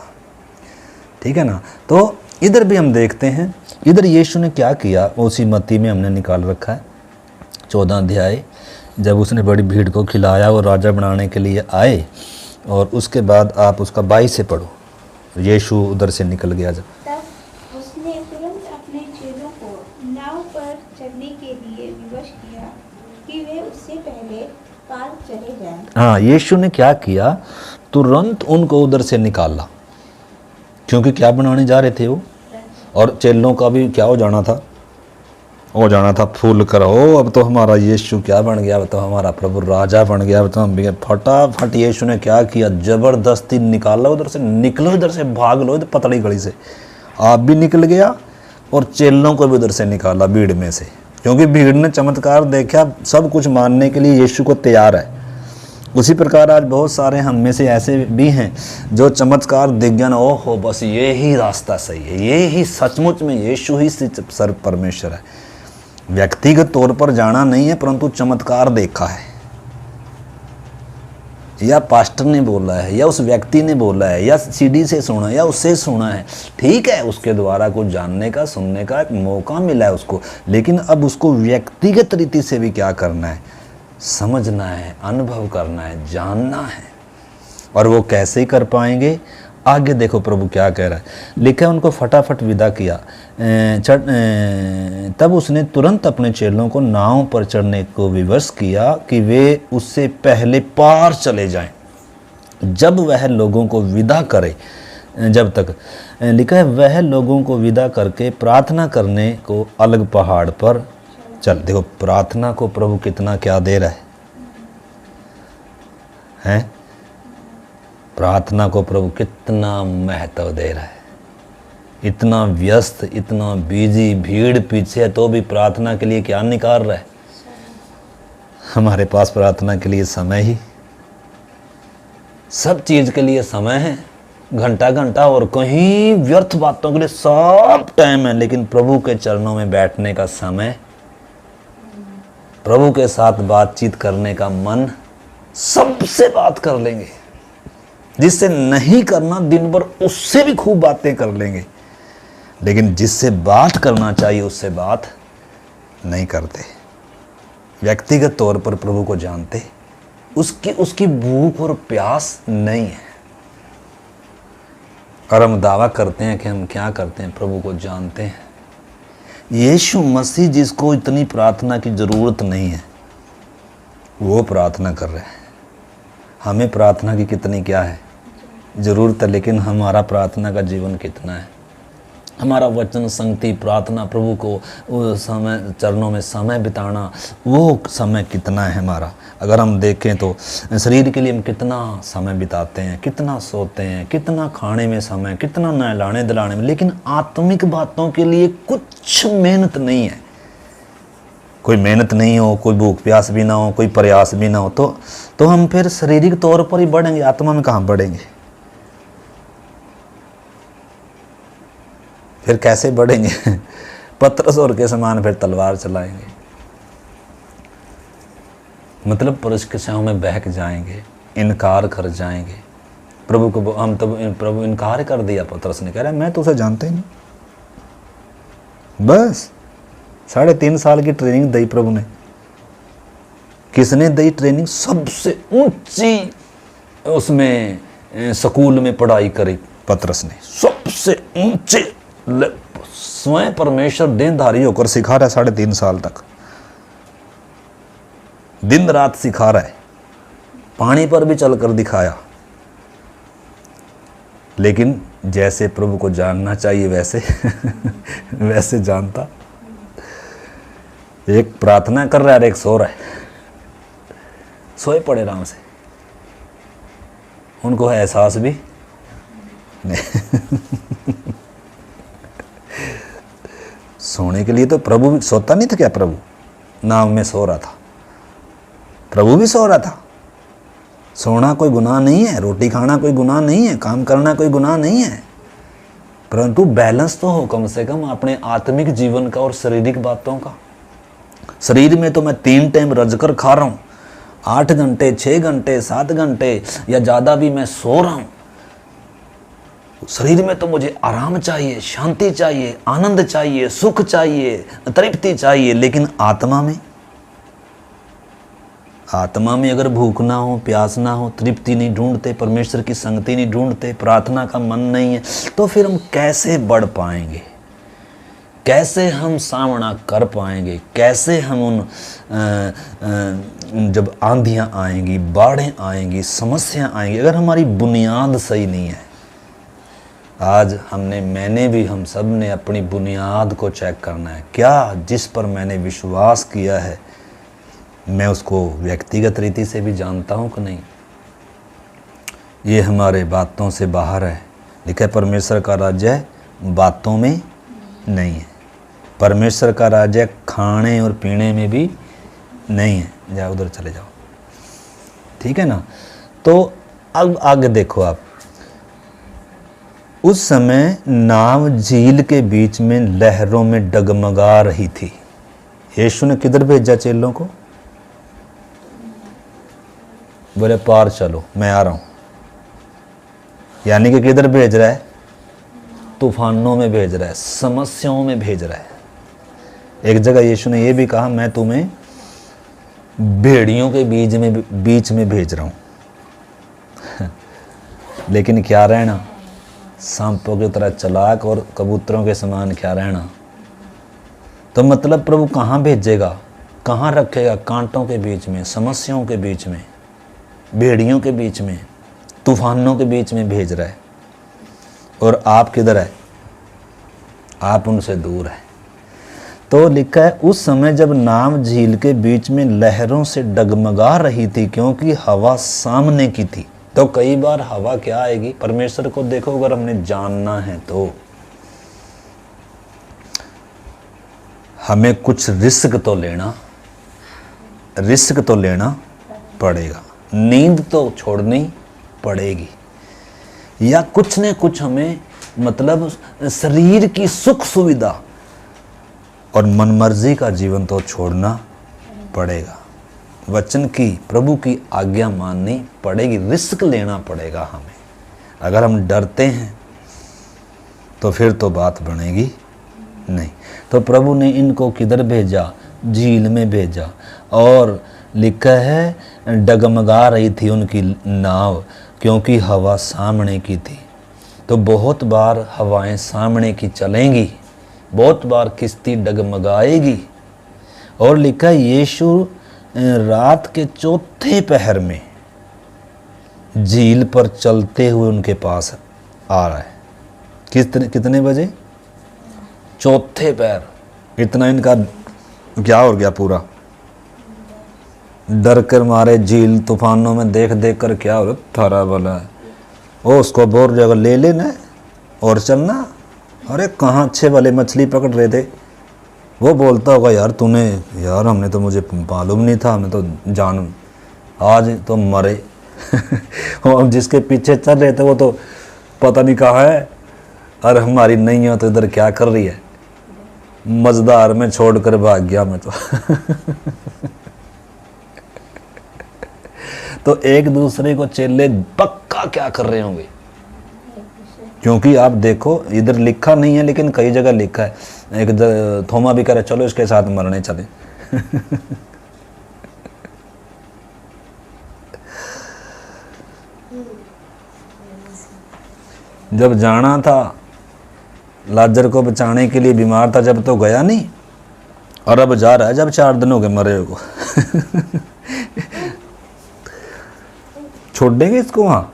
A: ठीक है ना। तो इधर भी हम देखते हैं, इधर यीशु ने क्या किया, उसी मत्ती में हमने निकाल रखा है 14 अध्याय, जब उसने बड़ी भीड़ को खिलाया और राजा बनाने के लिए आए, और उसके बाद आप उसका 22 से पढ़ो। यीशु उधर से निकल गया जब,
B: तब उसने तुरंत अपने चेलों को नाव पर चढ़ने के लिए विवश किया कि वे उससे पहले पार चले जाएं।
A: हाँ, यीशु ने क्या किया, तुरंत उनको उधर से निकाला, क्योंकि क्या बनाने जा रहे थे वो, और चेलों का भी क्या हो जाना था, फूल करो, अब तो हमारा यीशु क्या बन गया, अब तो हमारा प्रभु राजा बन गया, अब तो हम भी। फटाफट यीशु ने क्या किया, जबरदस्ती निकाला उधर से, निकलो इधर से, भाग लो इधर पतली गली से। आप भी निकल गया और चेलों को भी उधर से निकाला भीड़ में से, क्योंकि भीड़ ने चमत्कार देखा, सब कुछ मानने के लिए यीशु को तैयार है। उसी प्रकार आज बहुत सारे हम में से ऐसे भी हैं जो चमत्कार दिख गया ना, ओहो बस ये ही रास्ता सही है, ये ही सचमुच में यीशु ही सर्व परमेश्वर है। व्यक्तिगत तौर पर जाना नहीं है, परंतु चमत्कार देखा है, या पास्टर ने बोला है, या उस व्यक्ति ने बोला है, या सीडी से सुना, या उससे सुना है, ठीक है, उसके द्वारा कुछ जानने का, सुनने का एक मौका मिला है उसको, लेकिन अब उसको व्यक्तिगत रीति से भी क्या करना है, समझना है, अनुभव करना है, जानना है। और वो कैसे कर पाएंगे, आगे देखो प्रभु क्या कह रहा है, लिखा है उनको फटाफट विदा किया। तब उसने तुरंत अपने चेलों को नाव पर चढ़ने को विवश किया कि वे उससे पहले पार चले जाएं, जब वह लोगों को विदा करे। जब तक लिखा है वह लोगों को विदा करके प्रार्थना करने को अलग पहाड़ पर चल। देखो प्रार्थना को प्रभु कितना क्या दे रहा है? प्रार्थना को प्रभु कितना महत्व दे रहा है। इतना व्यस्त, इतना बिजी, भीड़ पीछे, तो भी प्रार्थना के लिए क्या निकाल रहा हमारे पास प्रार्थना के लिए समय ही, सब चीज के लिए समय है, घंटा घंटा और कहीं व्यर्थ बातों के लिए सब टाइम है, लेकिन प्रभु के चरणों में बैठने का समय, प्रभु के साथ बातचीत करने का मन, सबसे बात कर लेंगे, जिससे नहीं करना दिन भर उससे भी खूब बातें कर लेंगे, लेकिन जिससे बात करना चाहिए उससे बात नहीं करते। व्यक्तिगत तौर पर प्रभु को जानते, उसकी भूख और प्यास नहीं है, और हम दावा करते हैं कि हम क्या करते हैं, प्रभु को जानते हैं। यीशु मसीह जिसको इतनी प्रार्थना की जरूरत नहीं है वो प्रार्थना कर रहे हैं। हमें प्रार्थना की कितनी क्या है जरूरत है, लेकिन हमारा प्रार्थना का जीवन कितना है, हमारा वचन संगति प्रार्थना प्रभु को समय चरणों में समय बिताना, वो समय कितना है हमारा। अगर हम देखें तो शरीर के लिए हम कितना समय बिताते हैं, कितना सोते हैं, कितना खाने में समय, कितना नहलाने दिलाने में, लेकिन आत्मिक बातों के लिए कुछ मेहनत नहीं है। कोई मेहनत नहीं हो, कोई भूख प्यास भी ना हो, कोई प्रयास भी ना हो, तो हम फिर शारीरिक तौर पर ही बढ़ेंगे, आत्मा में कहाँ बढ़ेंगे? फिर कैसे बढ़ेंगे? पतरस और के समान फिर तलवार चलाएंगे, मतलब परीक्षाओं में बहक जाएंगे, इनकार कर जाएंगे। प्रभु को हम तब प्रभु इनकार कर दिया, पतरस ने कह रहा मैं तो उसे जानते ही नहीं। बस 3.5 साल की ट्रेनिंग दी प्रभु ने। किसने दी ट्रेनिंग? सबसे ऊंची उसमें स्कूल में पढ़ाई करी पतरस ने, सबसे ऊंचे स्वयं परमेश्वर देनधारी होकर सिखा रहा है 3.5 साल तक, दिन रात सिखा रहा है, पानी पर भी चलकर दिखाया। लेकिन जैसे प्रभु को जानना चाहिए वैसे वैसे जानता। एक प्रार्थना कर रहा है, एक सो रहा है, सोए पड़े आराम से, उनको है एहसास भी नहीं। सोने के लिए तो प्रभु भी सोता नहीं था क्या? प्रभु नाम में सो रहा था, प्रभु भी सो रहा था। सोना कोई गुनाह नहीं है, रोटी खाना कोई गुनाह नहीं है, काम करना कोई गुनाह नहीं है, परंतु बैलेंस तो हो कम से कम अपने आत्मिक जीवन का और शारीरिक बातों का। शरीर में तो मैं 3 टाइम रजकर खा रहा हूँ, 8 घंटे 6 घंटे 7 घंटे या ज़्यादा भी मैं सो रहा हूँ। शरीर में तो मुझे आराम चाहिए, शांति चाहिए, आनंद चाहिए, सुख चाहिए, तृप्ति चाहिए, लेकिन आत्मा में अगर भूख ना हो, प्यास ना हो, तृप्ति नहीं ढूंढते, परमेश्वर की संगति नहीं ढूंढते, प्रार्थना का मन नहीं है, तो फिर हम कैसे बढ़ पाएंगे? कैसे हम सामना कर पाएंगे? कैसे हम उन जब आंधियां आएंगी, बाढ़ें आएंगी, समस्या आएंगी, अगर हमारी बुनियाद सही नहीं है। आज हम सब ने अपनी बुनियाद को चेक करना है। क्या जिस पर मैंने विश्वास किया है मैं उसको व्यक्तिगत रीति से भी जानता हूँ कि नहीं? ये हमारे बातों से बाहर है। लिखा है परमेश्वर का राज्य बातों में नहीं है, परमेश्वर का राज्य खाने और पीने में भी नहीं है। जाओ उधर चले जाओ, ठीक है ना? तो अब आगे देखो आप, उस समय नाव झील के बीच में लहरों में डगमगा रही थी। यीशु ने किधर भेजा चेलों को? बोले पार चलो, मैं आ रहा हूं। यानी कि किधर भेज रहा है? तूफानों में भेज रहा है, समस्याओं में भेज रहा है। एक जगह यीशु ने यह भी कहा मैं तुम्हें भेड़ियों के बीच में भेज रहा हूं। लेकिन क्या रहना? सांपों की तरह चालाक और कबूतरों के समान क्या रहना? तो मतलब प्रभु कहाँ भेजेगा, कहाँ रखेगा? कांटों के बीच में, समस्याओं के बीच में, भेड़ियों के बीच में, तूफानों के बीच में भेज रहा है। और आप किधर है? आप उनसे दूर है। तो लिखा है उस समय जब नाव झील के बीच में लहरों से डगमगा रही थी, क्योंकि हवा सामने की थी। तो कई बार हवा क्या आएगी? परमेश्वर को देखो, अगर हमने जानना है तो हमें कुछ रिस्क तो लेना। रिस्क तो लेना पड़ेगा, नींद तो छोड़नी पड़ेगी, या कुछ न कुछ हमें मतलब शरीर की सुख सुविधा और मनमर्जी का जीवन तो छोड़ना पड़ेगा। वचन की, प्रभु की आज्ञा माननी पड़ेगी, रिस्क लेना पड़ेगा हमें। अगर हम डरते हैं तो फिर तो बात बनेगी नहीं। तो प्रभु ने इनको किधर भेजा? झील में भेजा। और लिखा है डगमगा रही थी उनकी नाव, क्योंकि हवा सामने की थी। तो बहुत बार हवाएं सामने की चलेंगी, बहुत बार किश्ती डगमगाएगी। और लिखा है यीशु रात के चौथे पहर में झील पर चलते हुए उनके पास आ रहा है। कितने बजे? चौथे पैर। इतना इनका क्या हो गया पूरा, डर कर मारे झील तूफानों में देख देख कर क्या हो रहा थारा वाला है। ओ उसको बोल जगह ले लेना और चलना। अरे कहाँ अच्छे वाले मछली पकड़ रहे थे। वो बोलता होगा यार तूने, यार हमने तो, मुझे मालूम नहीं था, हमें तो जान, आज तो मरे। और जिसके पीछे चल रहे थे वो तो पता नहीं कहाँ है, और हमारी नहीं हो तो इधर क्या कर रही है, मजदार में छोड़कर भाग गया मैं तो। तो एक दूसरे को चेले पक्का क्या कर रहे होंगे, क्योंकि आप देखो इधर लिखा नहीं है लेकिन कई जगह लिखा है। एक थोमा भी कह रहा चलो इसके साथ मरने चले। जब जाना था लाजर को बचाने के लिए, बीमार था जब तो गया नहीं, और अब जा रहा है जब 4 दिन हो गए मरे को। छोड़ देंगे इसको वहाँ।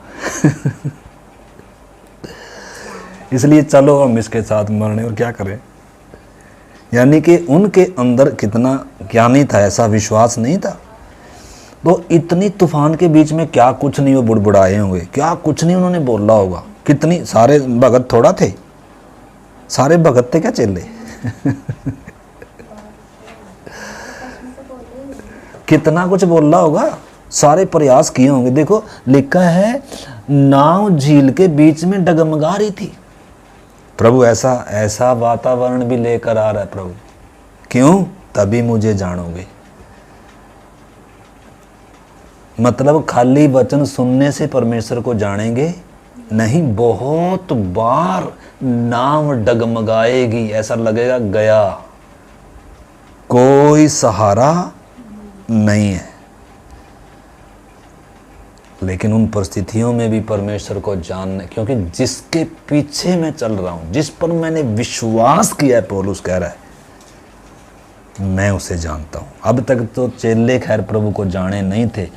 A: इसलिए चलो हम इसके साथ मरने, और क्या करें। यानी कि उनके अंदर कितना क्या नहीं था, ऐसा विश्वास नहीं था। तो इतनी तूफान के बीच में क्या कुछ नहीं वो बुड़बुड़ाए होंगे, क्या कुछ नहीं उन्होंने बोला होगा। कितनी, सारे भगत थोड़ा थे, सारे भगत थे क्या चेले। कितना कुछ बोला होगा, सारे प्रयास किए होंगे। देखो लिखा है नाव झील के बीच में डगमगा रही थी। प्रभु ऐसा वातावरण भी लेकर आ रहा है प्रभु। क्यों? तभी मुझे जानोगे। मतलब खाली वचन सुनने से परमेश्वर को जानेंगे नहीं, बहुत बार नाव डगमगाएगी, ऐसा लगेगा गया, कोई सहारा नहीं है। लेकिन उन परिस्थितियों में भी परमेश्वर को जानने, क्योंकि जिसके पीछे मैं चल रहा हूं, जिस पर मैंने विश्वास किया है, पौलुस कह रहा है, मैं उसे जानता हूं। अब तक तो चेले खैर प्रभु को जाने नहीं थे,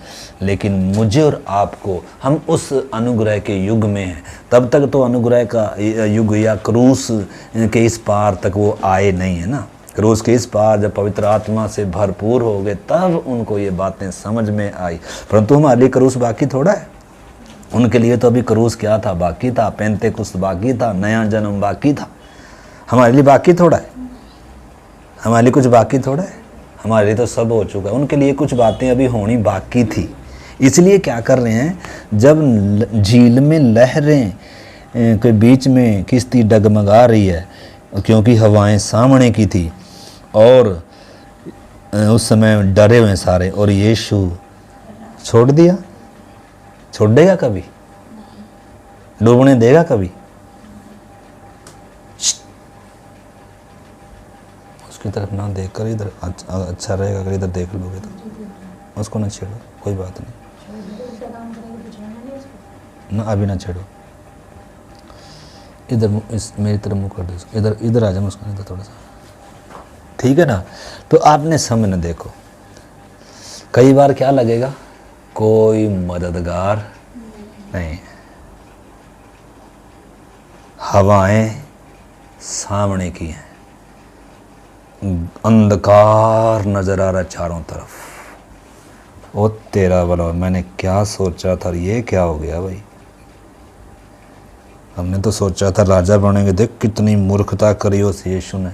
A: लेकिन मुझे और आपको, हम उस अनुग्रह के युग में हैं। तब तक तो अनुग्रह का युग या क्रूस के इस पार तक वो आए नहीं है ना। क्रूस के इस पार जब पवित्र आत्मा से भरपूर हो गए तब उनको ये बातें समझ में आई। परंतु हमारे लिए क्रूस बाकी थोड़ा है। उनके लिए तो अभी क्रूस क्या था, बाकी था। पेंतेकुस्त बाकी था, नया जन्म बाकी था। हमारे लिए बाकी थोड़ा है, हमारे लिए कुछ बाकी थोड़ा है। हमारे लिए तो सब हो चुका है, उनके लिए कुछ बातें अभी होनी बाकी थी। इसलिए क्या कर रहे हैं, जब झील में लहरें के बीच में किश्ती डगमगा रही है, क्योंकि हवाएं सामने की थी, और उस समय डरे हुए सारे, और यीशु छोड़ दिया। छोड़ देगा कभी? डूबने देगा कभी? उसकी तरफ ना देखकर, इधर अच्छा रहेगा अगर इधर देख लोगे तो। उसको ना छेड़ो, कोई बात नहीं ना, अभी ना छेड़ो। इधर इस मेरी तरफ मुँह कर दो, इधर इधर आ जाओ मुस्कान, इधर थोड़ा सा, ठीक है ना। तो आपने सामने देखो, कई बार क्या लगेगा, कोई मददगार नहीं, हवाएं सामने की हैं, अंधकार नजर आ रहा है चारों तरफ। ओ तेरा भला, मैंने क्या सोचा था, ये क्या हो गया भाई। हमने तो सोचा था राजा बनेंगे, देख कितनी मूर्खता करी उस यीशु ने।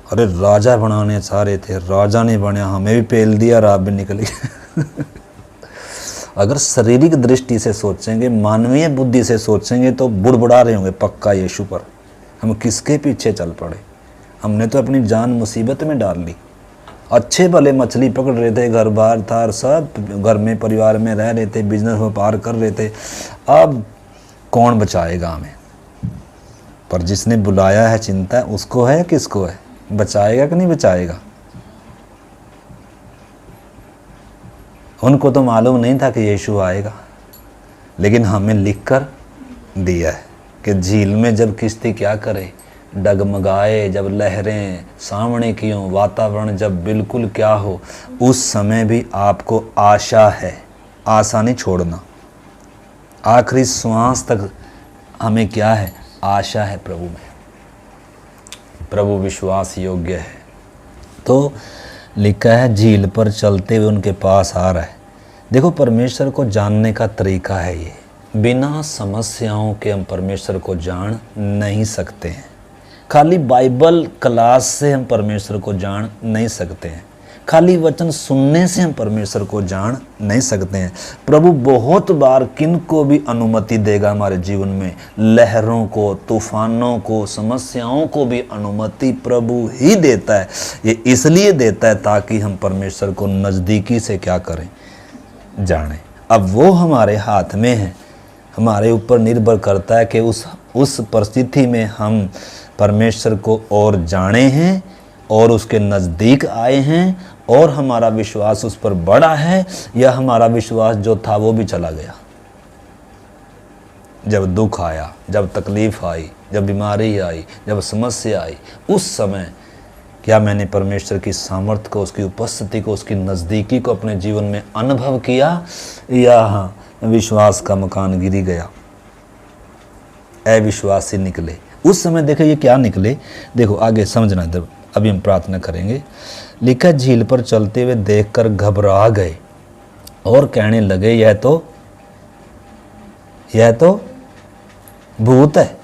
A: अरे राजा बनाने चाह रहे थे, राजा नहीं बनया, हमें भी पेल दिया और आप भी निकल गए। अगर शारीरिक दृष्टि से सोचेंगे, मानवीय बुद्धि से सोचेंगे तो बुड़बुड़ा रहे होंगे पक्का यीशु पर। हम किसके पीछे चल पड़े, हमने तो अपनी जान मुसीबत में डाल ली। अच्छे भले मछली पकड़ रहे थे, घर बार था और सब घर में परिवार में रह रहे थे, बिजनेस व्यापार कर रहे थे, अब कौन बचाएगा हमें। पर जिसने बुलाया है चिंता उसको है, किसको है, बचाएगा कि नहीं बचाएगा। उनको तो मालूम नहीं था कि यीशु आएगा, लेकिन हमें लिखकर दिया है कि झील में जब किश्ती क्या करे, डगमगाए, जब लहरें सामने की हों, वातावरण जब बिल्कुल क्या हो, उस समय भी आपको आशा है, आशा नहीं छोड़ना। आखिरी श्वास तक हमें क्या है, आशा है प्रभु में। प्रभु विश्वास योग्य है। तो लिखा है झील पर चलते हुए उनके पास आ रहा है। देखो परमेश्वर को जानने का तरीका है ये। बिना समस्याओं के हम परमेश्वर को जान नहीं सकते हैं। खाली बाइबल क्लास से हम परमेश्वर को जान नहीं सकते हैं। खाली वचन सुनने से हम परमेश्वर को जान नहीं सकते हैं। प्रभु बहुत बार किन को भी अनुमति देगा हमारे जीवन में, लहरों को, तूफानों को, समस्याओं को भी अनुमति प्रभु ही देता है। ये इसलिए देता है ताकि हम परमेश्वर को नज़दीकी से क्या करें, जानें। अब वो हमारे हाथ में है, हमारे ऊपर निर्भर करता है कि उस परिस्थिति में हम परमेश्वर को और जाने हैं और उसके नज़दीक आए हैं और हमारा विश्वास उस पर बढ़ा है, या हमारा विश्वास जो था वो भी चला गया। जब दुख आया, जब तकलीफ आई, जब बीमारी आई, जब समस्या आई, उस समय क्या मैंने परमेश्वर की सामर्थ्य को, उसकी उपस्थिति को, उसकी नज़दीकी को अपने जीवन में अनुभव किया, या विश्वास का मकान गिरी गया, अविश्वासी निकले। उस समय देखो ये क्या निकले, देखो आगे समझना, इधर अभी हम प्रार्थना करेंगे। लिखा झील पर चलते हुए देखकर घबरा गए और कहने लगे यह तो भूत है।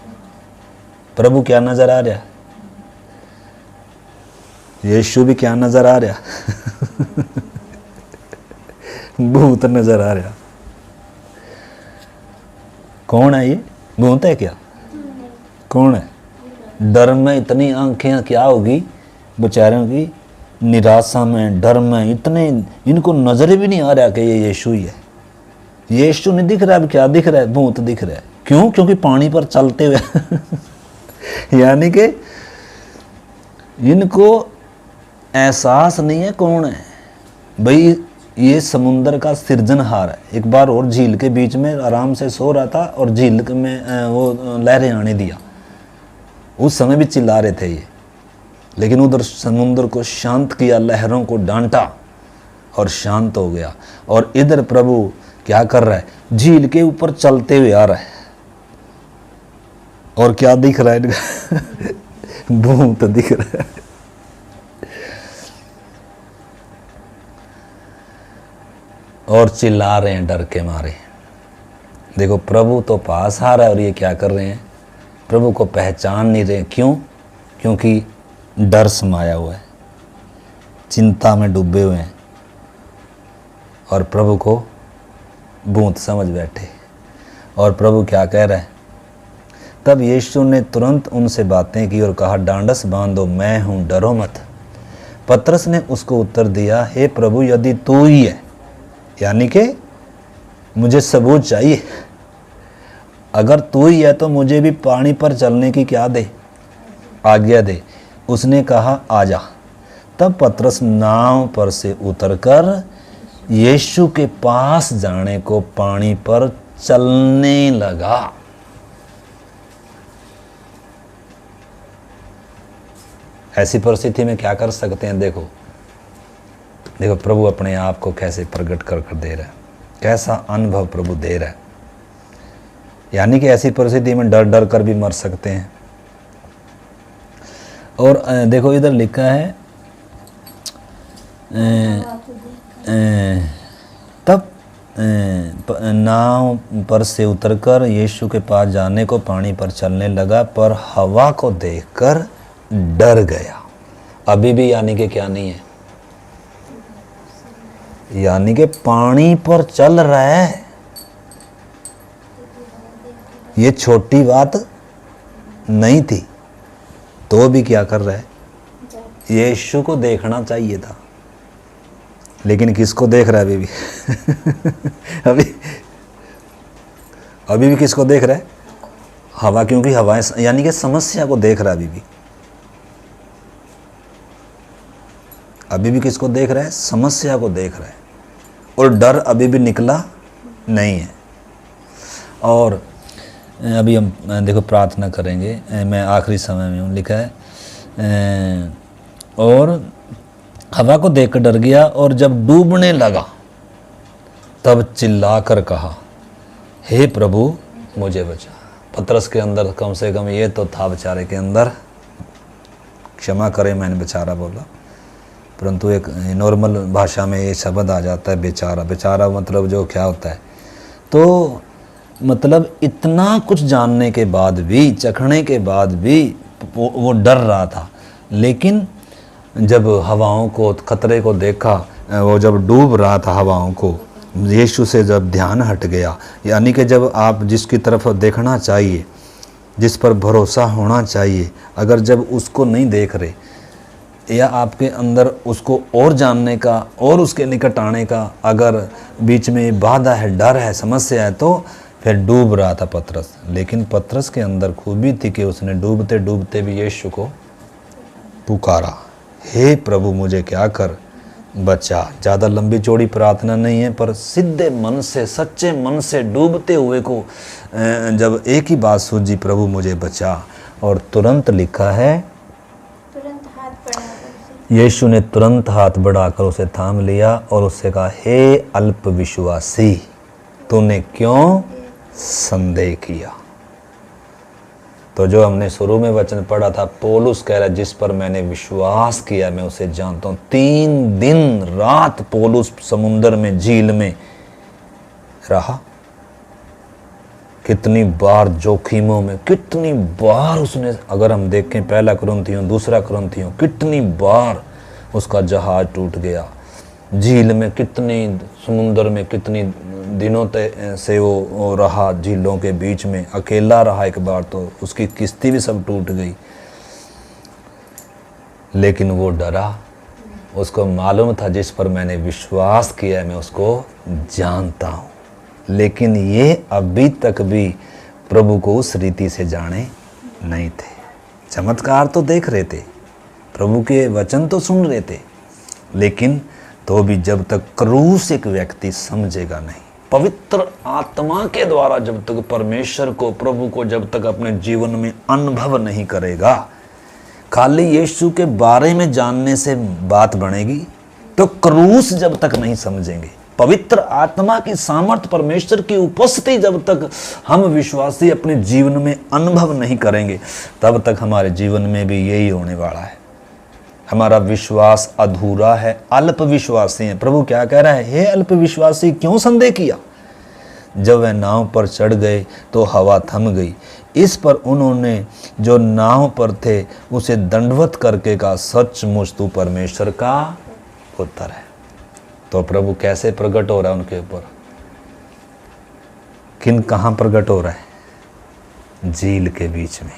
A: प्रभु क्या नजर आ रहा, यीशु भी क्या नजर आ रहा, भूत नजर आ रहा। कौन है ये, भूत है क्या, कौन है। डर में इतनी आंखें क्या होगी बेचारों की, निराशा में, डर में, इतने इनको नजर भी नहीं आ रहा कि ये यीशु ही है। यीशु नहीं दिख रहा, अब क्या दिख रहा है, भूत दिख रहा है। क्यों, क्योंकि पानी पर चलते हुए यानी कि इनको एहसास नहीं है कौन है भाई, ये समुंदर का सृजनहार है। एक बार और झील के बीच में आराम से सो रहा था और झील में वो लहरें आने दिया। उस समय भी चिल्ला रहे थे ये, लेकिन उधर समुद्र को शांत किया, लहरों को डांटा और शांत हो गया। और इधर प्रभु क्या कर रहा है, झील के ऊपर चलते हुए आ रहा है। और क्या दिख रहा है, भूत दिख रहा है। और चिल्ला रहे हैं डर के मारे। देखो प्रभु तो पास आ रहा है और ये क्या कर रहे हैं, प्रभु को पहचान नहीं रहे। क्यों, क्योंकि डर समाया हुआ है, चिंता में डूबे हुए हैं और प्रभु को भूत समझ बैठे। और प्रभु क्या कह रहा है, तब यीशु ने तुरंत उनसे बातें की और कहा, डांडस बांधो, मैं हूँ, डरो मत। पतरस ने उसको उत्तर दिया, हे प्रभु यदि तू ही है, यानी कि मुझे सबूत चाहिए, अगर तू ही है तो मुझे भी पानी पर चलने की क्या दे, आज्ञा दे। उसने कहा आजा। तब पतरस नाव पर से उतरकर यीशु के पास जाने को पानी पर चलने लगा। ऐसी परिस्थिति में क्या कर सकते हैं, देखो देखो प्रभु अपने आप को कैसे प्रकट कर दे रहा है, कैसा अनुभव प्रभु दे रहा है। यानी कि ऐसी परिस्थिति में डर डर कर भी मर सकते हैं। और देखो इधर लिखा है, तब नाव पर से उतरकर यीशु के पास जाने को पानी पर चलने लगा, पर हवा को देखकर डर गया अभी भी यानी कि क्या नहीं है, यानी कि पानी पर चल रहा है। ये छोटी बात नहीं थी, तो भी क्या कर रहा है, यीशु को देखना चाहिए था, लेकिन किसको देख रहा है अभी भी अभी भी किसको देख रहा है, हवा, क्योंकि हवाएं यानी कि समस्या को देख रहा है अभी भी किसको देख रहा है, समस्या को देख रहा है, और डर अभी भी निकला नहीं है। और अभी हम देखो प्रार्थना करेंगे, मैं आखिरी समय में हूँ, लिखा है और हवा को देखकर डर गया और जब डूबने लगा तब चिल्लाकर कहा, हे प्रभु मुझे बचा। पतरस के अंदर कम से कम ये तो था बेचारे के अंदर, क्षमा करें मैंने बेचारा बोला, परंतु एक नॉर्मल भाषा में ये शब्द आ जाता है बेचारा। बेचारा मतलब जो क्या होता है, तो मतलब इतना कुछ जानने के बाद भी, चखने के बाद भी वो डर रहा था, लेकिन जब हवाओं को, खतरे को देखा, वो जब डूब रहा था हवाओं को, यीशु से जब ध्यान हट गया, यानी कि जब आप जिसकी तरफ देखना चाहिए, जिस पर भरोसा होना चाहिए, अगर जब उसको नहीं देख रहे, या आपके अंदर उसको और जानने का और उसके निकट आने का अगर बीच में बाधा है, डर है, समस्या है, तो फिर डूब रहा था पतरस। लेकिन पतरस के अंदर खूबी थी कि उसने डूबते डूबते भी यीशु को पुकारा, हे प्रभु मुझे क्या कर बचा। ज़्यादा लंबी चौड़ी प्रार्थना नहीं है, पर सीधे मन से, सच्चे मन से डूबते हुए को जब एक ही बात सूझी, प्रभु मुझे बचा, और तुरंत लिखा है,
B: तुरंत हाथ बढ़ाकर
A: यीशु ने तुरंत हाथ बढ़ाकर उसे थाम लिया और उससे कहा, हे अल्प विश्वासी, तूने क्यों संदेह किया। तो जो हमने शुरू में वचन पढ़ा था, पौलुस कह रहा है, जिस पर मैंने विश्वास किया मैं उसे जानता हूँ। 3 दिन रात पौलुस समुद्र में, झील में रहा, कितनी बार जोखिमों में, कितनी बार उसने, अगर हम देखें पहला कुरिन्थियों, दूसरा कुरिन्थियों, कितनी बार उसका जहाज टूट गया, झील में कितनी, समुद्र में कितनी दिनों से वो रहा, झीलों के बीच में अकेला रहा, एक बार तो उसकी किश्ती भी सब टूट गई, लेकिन वो डरा, उसको मालूम था जिस पर मैंने विश्वास किया है मैं उसको जानता हूँ। लेकिन ये अभी तक भी प्रभु को उस रीति से जाने नहीं थे। चमत्कार तो देख रहे थे, प्रभु के वचन तो सुन रहे थे, लेकिन तो भी जब तक क्रूस एक व्यक्ति समझेगा नहीं, पवित्र आत्मा के द्वारा जब तक परमेश्वर को, प्रभु को जब तक अपने जीवन में अनुभव नहीं करेगा, खाली यीशु के बारे में जानने से बात बनेगी, तो क्रूस जब तक नहीं समझेंगे, पवित्र आत्मा की सामर्थ, परमेश्वर की उपस्थिति जब तक हम विश्वासी अपने जीवन में अनुभव नहीं करेंगे, तब तक हमारे जीवन में भी यही होने वाला है। हमारा विश्वास अधूरा है, अल्प विश्वासी है। प्रभु क्या कह रहा है, हे अल्प विश्वासी, क्यों संदेह किया। जब वह नाव पर चढ़ गए तो हवा थम गई। इस पर उन्होंने जो नाव पर थे उसे दंडवत करके कहा, सचमुच तू परमेश्वर का पुत्र है। तो प्रभु कैसे प्रकट हो रहा है उनके ऊपर, कहाँ प्रकट हो रहा है, झील के बीच में,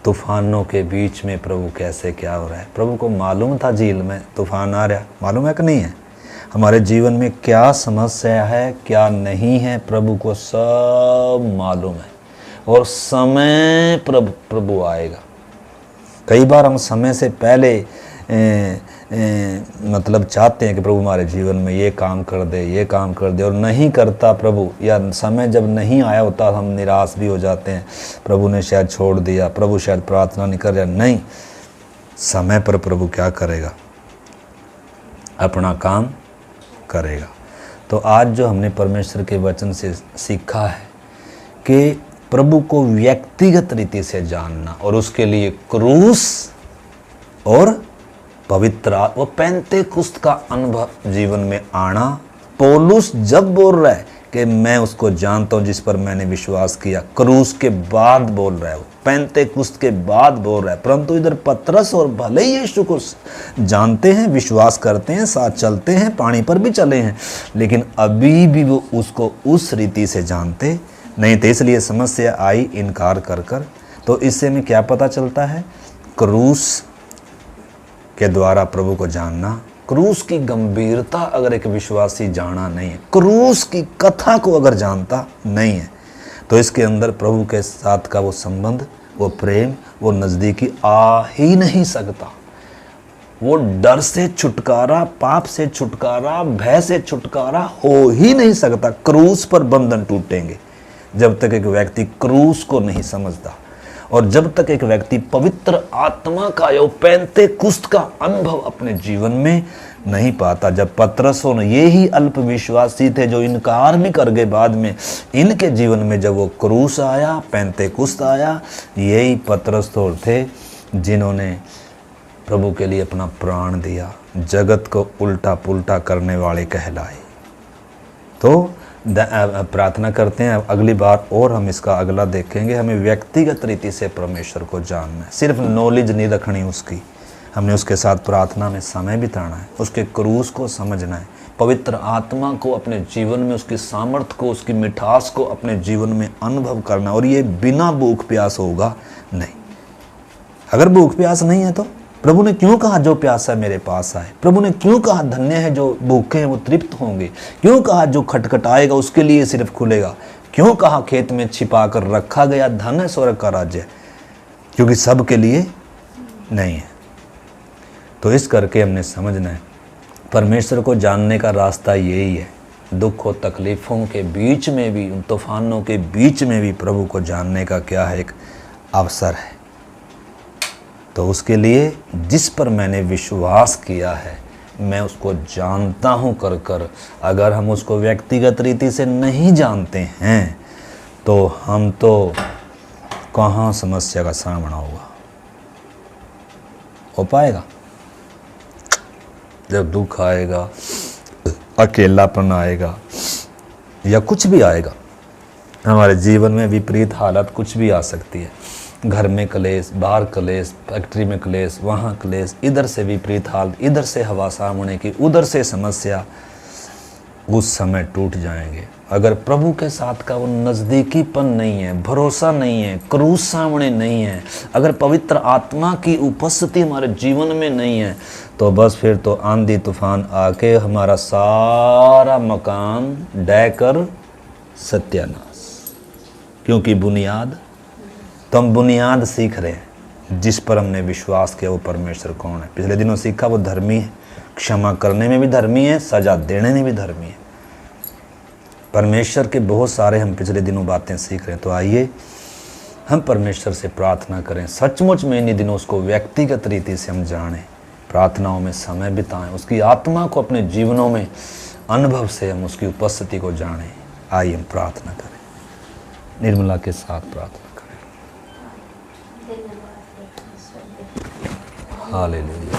A: तूफानों के बीच में प्रभु कैसे क्या हो रहा है। प्रभु को मालूम था झील में तूफान आ रहा, मालूम है कि नहीं है। हमारे जीवन में क्या समस्या है, क्या नहीं है, प्रभु को सब मालूम है, और समय प्रभु आएगा। कई बार हम समय से पहले मतलब चाहते हैं कि प्रभु हमारे जीवन में ये काम कर दे, ये काम कर दे, और नहीं करता प्रभु, या समय जब नहीं आया होता हम निराश भी हो जाते हैं, प्रभु ने शायद छोड़ दिया, प्रभु शायद प्रार्थना नहीं कर रहा। नहीं, समय पर प्रभु क्या करेगा, अपना काम करेगा। तो आज जो हमने परमेश्वर के वचन से सीखा है कि प्रभु को व्यक्तिगत रीति से जानना, और उसके लिए क्रूस और पवित्र वो पेंतेकुस्त का अनुभव जीवन में आना। पौलुस जब बोल रहा है कि मैं उसको जानता हूँ जिस पर मैंने विश्वास किया। क्रूस के बाद बोल रहा है वो, पेंतेकुस्त के बाद बोल रहा है। परंतु इधर पतरस और भले ही यीशु को जानते हैं, विश्वास करते हैं, साथ चलते हैं, पानी पर भी चले हैं, लेकिन अभी भी वो उसको उस रीति से जानते नहीं थे। इसलिए समस्या आई इनकार कर कर। तो इससे हमें क्या पता चलता है? क्रूस के द्वारा प्रभु को जानना, क्रूस की गंभीरता अगर एक विश्वासी जाना नहीं है, क्रूस की कथा को अगर जानता नहीं है, तो इसके अंदर प्रभु के साथ का वो संबंध, वो प्रेम, वो नज़दीकी आ ही नहीं सकता। वो डर से छुटकारा, पाप से छुटकारा, भय से छुटकारा हो ही नहीं सकता। क्रूस पर बंधन टूटेंगे जब तक एक व्यक्ति क्रूस को नहीं समझता, और जब तक एक व्यक्ति पवित्र आत्मा का या पेंतेकुस्त का अनुभव अपने जीवन में नहीं पाता। जब पतरस और ये ही अल्प विश्वासी थे जो इनकार भी कर गए बाद में, इनके जीवन में जब वो क्रूस आया, पेंतेकुस्त आया, यही पतरस तो थे जिन्होंने प्रभु के लिए अपना प्राण दिया, जगत को उल्टा पुल्टा करने वाले कहलाए। तो प्रार्थना करते हैं अगली बार, और हम इसका अगला देखेंगे। हमें व्यक्तिगत रीति से परमेश्वर को जानना है, सिर्फ नॉलेज नहीं रखनी उसकी, हमने उसके साथ प्रार्थना में समय बिताना है, उसके क्रूस को समझना है, पवित्र आत्मा को अपने जीवन में, उसकी सामर्थ्य को, उसकी मिठास को अपने जीवन में अनुभव करना। और ये बिना भूख प्यास होगा नहीं। अगर भूख प्यास नहीं है तो प्रभु ने क्यों कहा जो प्यासा मेरे पास आए? प्रभु ने क्यों कहा धन्य है जो भूखे हैं वो तृप्त होंगे? क्यों कहा जो खटखटाएगा उसके लिए सिर्फ खुलेगा? क्यों कहा खेत में छिपा कर रखा गया धन है स्वर्ग का राज्य? क्योंकि सब के लिए नहीं है। तो इस करके हमने समझना है परमेश्वर को जानने का रास्ता यही है। दुख और तकलीफ़ों के बीच में भी, उन तूफानों के बीच में भी प्रभु को जानने का क्या है? एक अवसर है। तो उसके लिए जिस पर मैंने विश्वास किया है मैं उसको जानता हूँ कर कर, अगर हम उसको व्यक्तिगत रीति से नहीं जानते हैं तो हम तो कहाँ समस्या का सामना होगा? हो पाएगा? जब दुख आएगा, अकेलापन आएगा या कुछ भी आएगा, हमारे जीवन में विपरीत हालत कुछ भी आ सकती है। घर में क्लेश, बाहर क्लेश, फैक्ट्री में क्लेश, वहाँ क्लेश, इधर से विपरीत हाल, इधर से हवा सामने की, उधर से समस्या, उस समय टूट जाएंगे। अगर प्रभु के साथ का वो नज़दीकीपन नहीं है, भरोसा नहीं है, क्रूस सामने नहीं है, अगर पवित्र आत्मा की उपस्थिति हमारे जीवन में नहीं है, तो बस फिर तो आंधी तूफान आके हमारा सारा मकान ढह कर सत्यानाश। क्योंकि बुनियाद, तो हम बुनियाद सीख रहे हैं जिस पर हमने विश्वास किया वो परमेश्वर कौन है। पिछले दिनों सीखा वो धर्मी है, क्षमा करने में भी धर्मी है, सजा देने में भी धर्मी है। परमेश्वर के बहुत सारे हम पिछले दिनों बातें सीख रहे हैं। तो आइए हम परमेश्वर से प्रार्थना करें, सचमुच में इन दिनों उसको व्यक्तिगत रीति से हम जानें, प्रार्थनाओं में समय बिताएं, उसकी आत्मा को अपने जीवनों में अनुभव से हम उसकी उपस्थिति को जानें। आइए हम प्रार्थना करें, निर्मला के साथ प्रार्थना। हालेलुया।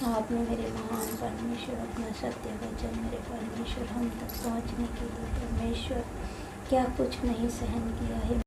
B: आपने मेरे महान परमेश्वर अपना सत्य वचन मेरे परमेश्वर हम तक पहुँचने के लिए परमेश्वर क्या कुछ नहीं सहन किया है।